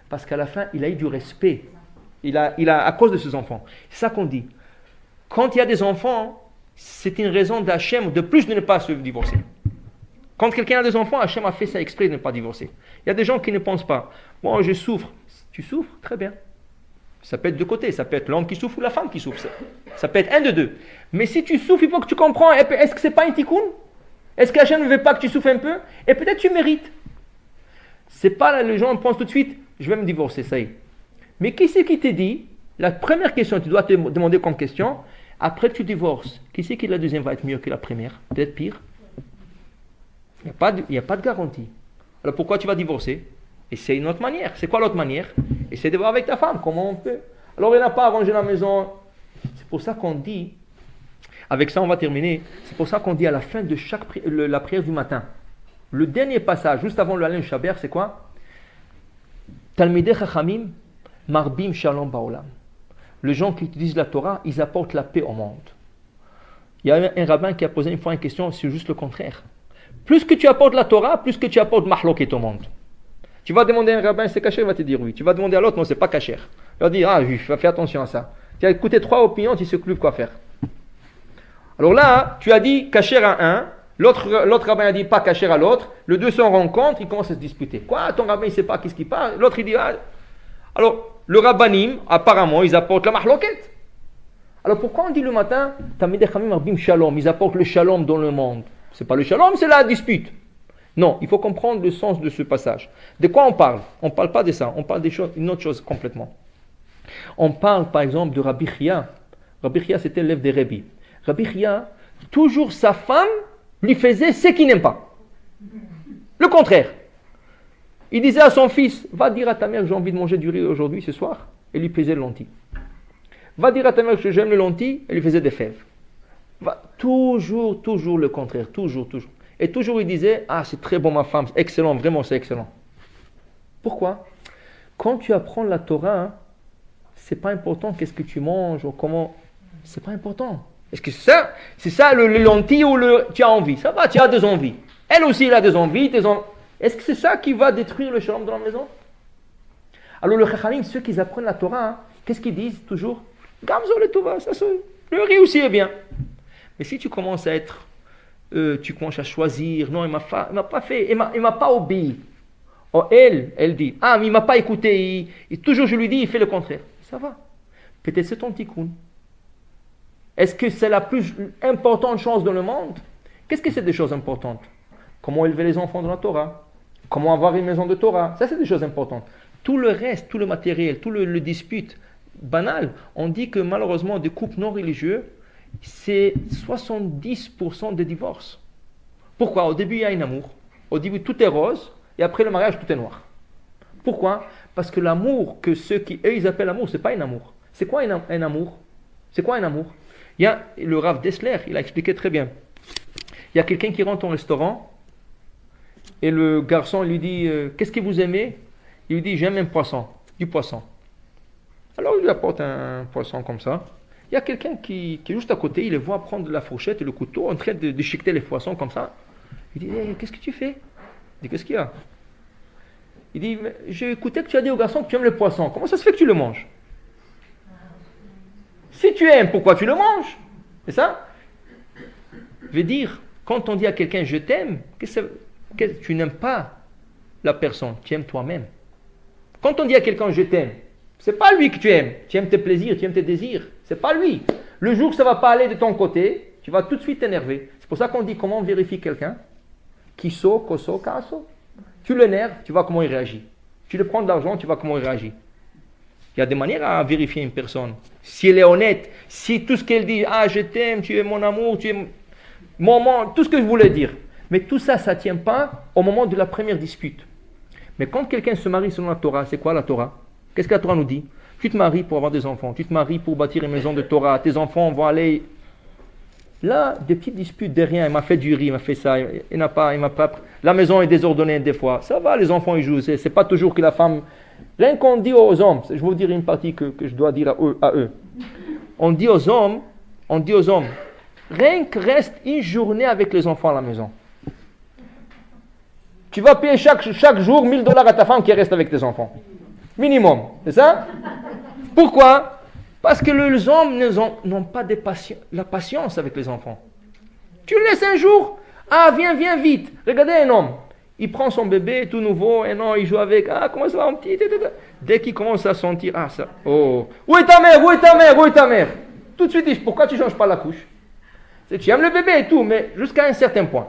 Parce qu'à la fin, il a eu du respect. Il a à cause de ses enfants. C'est ça qu'on dit. Quand il y a des enfants, c'est une raison d'Hachem de plus de ne pas se divorcer. Quand quelqu'un a des enfants, Hachem a fait ça exprès de ne pas divorcer. Il y a des gens qui ne pensent pas. Moi, je souffre. Tu souffres? Très bien. Ça peut être de côté. Ça peut être l'homme qui souffre ou la femme qui souffre. Ça peut être un de deux. Mais si tu souffres, il faut que tu comprends. Est-ce que ce n'est pas un tikkun? Est-ce que Hachem ne veut pas que tu souffres un peu? Et peut-être tu mérites. C'est pas là, les gens pensent tout de suite, je vais me divorcer, ça y est. Mais qui c'est qui te dit, la première question, tu dois te demander comme question, après que tu divorces, qui c'est qui la deuxième va être mieux que la première? Peut-être pire. Il n'y a pas de garantie. Alors pourquoi tu vas divorcer? Et c'est une autre manière. C'est quoi l'autre manière? Essaie de voir avec ta femme comment on peut. Alors il n'a pas arrangé la maison. C'est pour ça qu'on dit, avec ça on va terminer, c'est pour ça qu'on dit à la fin de la prière du matin, Le dernier passage, juste avant le Hallel Shaber, c'est quoi? Talmidei Chachamim marbim shalom baolam. Les gens qui utilisent la Torah, ils apportent la paix au monde. Il y a un rabbin qui a posé une fois une question, c'est juste le contraire. Plus que tu apportes la Torah, plus que tu apportes mahloket au monde. Tu vas demander à un rabbin, c'est caché, il va te dire oui. Tu vas demander à l'autre, non, c'est pas caché. Il va dire, ah, juif, fais attention à ça. Tu as écouté 3 opinions, tu sais plus quoi faire. Alors là, tu as dit caché à un, l'autre rabbin a dit pas caché à l'autre, les deux se rencontrent, ils commencent à se disputer. Quoi, ton rabbin, il sait pas qu'est-ce qu'il parle, l'autre il dit, ah. Alors, le rabbanim, apparemment, ils apportent la mahloket. Alors pourquoi on dit le matin, Talmidei Chachamim marbim shalom, ils apportent le shalom dans le monde? C'est pas le shalom, c'est la dispute. Non, il faut comprendre le sens de ce passage. De quoi on parle? On ne parle pas de ça, on parle d'une autre chose complètement. On parle par exemple de Rabbi Chia. Rabbi Chia, c'était l'élève des Rebbi. Rabbi Chia, toujours sa femme lui faisait ce qu'il n'aime pas. Le contraire. Il disait à son fils, va dire à ta mère que j'ai envie de manger du riz aujourd'hui, ce soir, et lui faisait le lentilles. Va dire à ta mère que j'aime le lentilles, et lui faisait des fèves. Toujours le contraire, toujours. Et toujours il disait, ah c'est très bon ma femme, excellent, vraiment c'est excellent. Pourquoi? Quand tu apprends la Torah, c'est pas important qu'est-ce que tu manges ou comment, c'est pas important. Est-ce que c'est ça le lentilles ou tu as envie? Ça va, tu as des envies. Elle aussi elle a des envies, Est-ce que c'est ça qui va détruire le shalom dans la maison? Alors le Chachamim, ceux qui apprennent la Torah, qu'est-ce qu'ils disent toujours? Gamzo le Tova, le riz aussi est bien. Mais si tu commences à être, tu commences à choisir, non, il m'a pas fait, il m'a pas obéi. Oh, elle dit, ah, mais il m'a pas écouté, toujours je lui dis, il fait le contraire. Ça va. Peut-être c'est ton tikkun. Est-ce que c'est la plus importante chose dans le monde? Qu'est-ce que c'est des choses importantes? Comment élever les enfants dans la Torah? Comment avoir une maison de Torah? Ça, c'est des choses importantes. Tout le reste, tout le matériel, tout le dispute banal, on dit que malheureusement, des couples non religieux, c'est 70% des divorces. Pourquoi? Au début, il y a un amour. Au début, tout est rose. Et après le mariage, tout est noir. Pourquoi? Parce que l'amour que ceux qui, eux, ils appellent amour, c'est pas un amour. C'est quoi un amour? C'est quoi un amour? Il y a le Rav Dessler, il a expliqué très bien. Il y a quelqu'un qui rentre au restaurant et le garçon lui dit qu'est-ce que vous aimez? Il lui dit j'aime un poisson, du poisson. Alors il lui apporte un poisson comme ça. Il y a quelqu'un qui est juste à côté, il le voit prendre la fourchette et le couteau en train de déchiqueter les poissons comme ça. Il dit qu'est-ce que tu fais? Il dit qu'est-ce qu'il y a? Il dit j'ai écouté que tu as dit au garçon que tu aimes le poisson. Comment ça se fait que tu le manges? Si tu aimes, pourquoi tu le manges? C'est ça? Je veux dire, quand on dit à quelqu'un je t'aime, tu n'aimes pas la personne, tu aimes toi-même. Quand on dit à quelqu'un je t'aime, c'est pas lui que tu aimes tes plaisirs, tu aimes tes désirs, c'est pas lui. Le jour que ça va pas aller de ton côté, tu vas tout de suite t'énerver. C'est pour ça qu'on dit comment on vérifie quelqu'un. Kiso, koso, kaso. Tu l'énerves, tu vois comment il réagit. Tu lui prends de l'argent, tu vois comment il réagit. Il y a des manières à vérifier une personne. Si elle est honnête, si tout ce qu'elle dit, ah je t'aime, tu es mon amour, tu es mon, tout ce que je voulais dire. Mais tout ça, ça ne tient pas au moment de la première dispute. Mais quand quelqu'un se marie selon la Torah, c'est quoi la Torah? Qu'est-ce que la Torah nous dit? Tu te maries pour avoir des enfants, tu te maries pour bâtir une maison de Torah, tes enfants vont aller... Là, des petites disputes de rien, il m'a fait du riz, il m'a fait ça, il m'a pas... La maison est désordonnée des fois, ça va, les enfants ils jouent, c'est pas toujours que la femme... Rien qu'on dit aux hommes, je vais vous dire une partie que je dois dire à eux. On dit aux hommes, rien que reste une journée avec les enfants à la maison. Tu vas payer chaque jour $1000 à ta femme qui reste avec tes enfants. Minimum, c'est ça? Pourquoi? Parce que les hommes n'ont pas la patience avec les enfants. Tu le laisses un jour, ah viens vite. Regardez un homme, il prend son bébé tout nouveau, et non, il joue avec, ah comment ça va mon petit? Dès qu'il commence à sentir, ah ça, oh, où est ta mère? Tout de suite, il dit, pourquoi tu ne changes pas la couche? Tu aimes le bébé et tout, mais jusqu'à un certain point.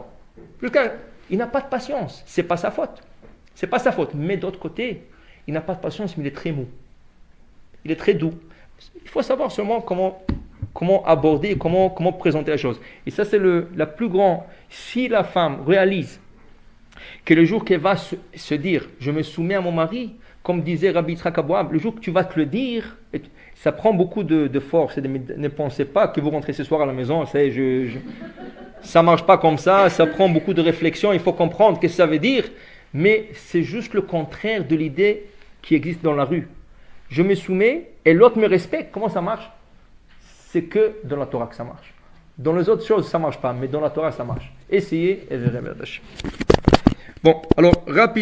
Il n'a pas de patience, c'est pas sa faute. Mais d'autre côté, il n'a pas de patience, mais il est très mou. Il est très doux. Il faut savoir seulement comment aborder, comment présenter la chose. Et ça, c'est la plus grande. Si la femme réalise que le jour qu'elle va se dire « je me soumets à mon mari », comme disait Rabbi Yitzhak Abouab, le jour que tu vas te le dire, ça prend beaucoup de force. Ne pensez pas que vous rentrez ce soir à la maison, ça ne marche pas comme ça prend beaucoup de réflexion, il faut comprendre ce que ça veut dire, mais c'est juste le contraire de l'idée qui existe dans la rue. Je me soumets et l'autre me respecte. Comment ça marche? C'est que dans la Torah que ça marche. Dans les autres choses, ça ne marche pas, mais dans la Torah, ça marche. Essayez et verrez. Bon, alors, rapidement.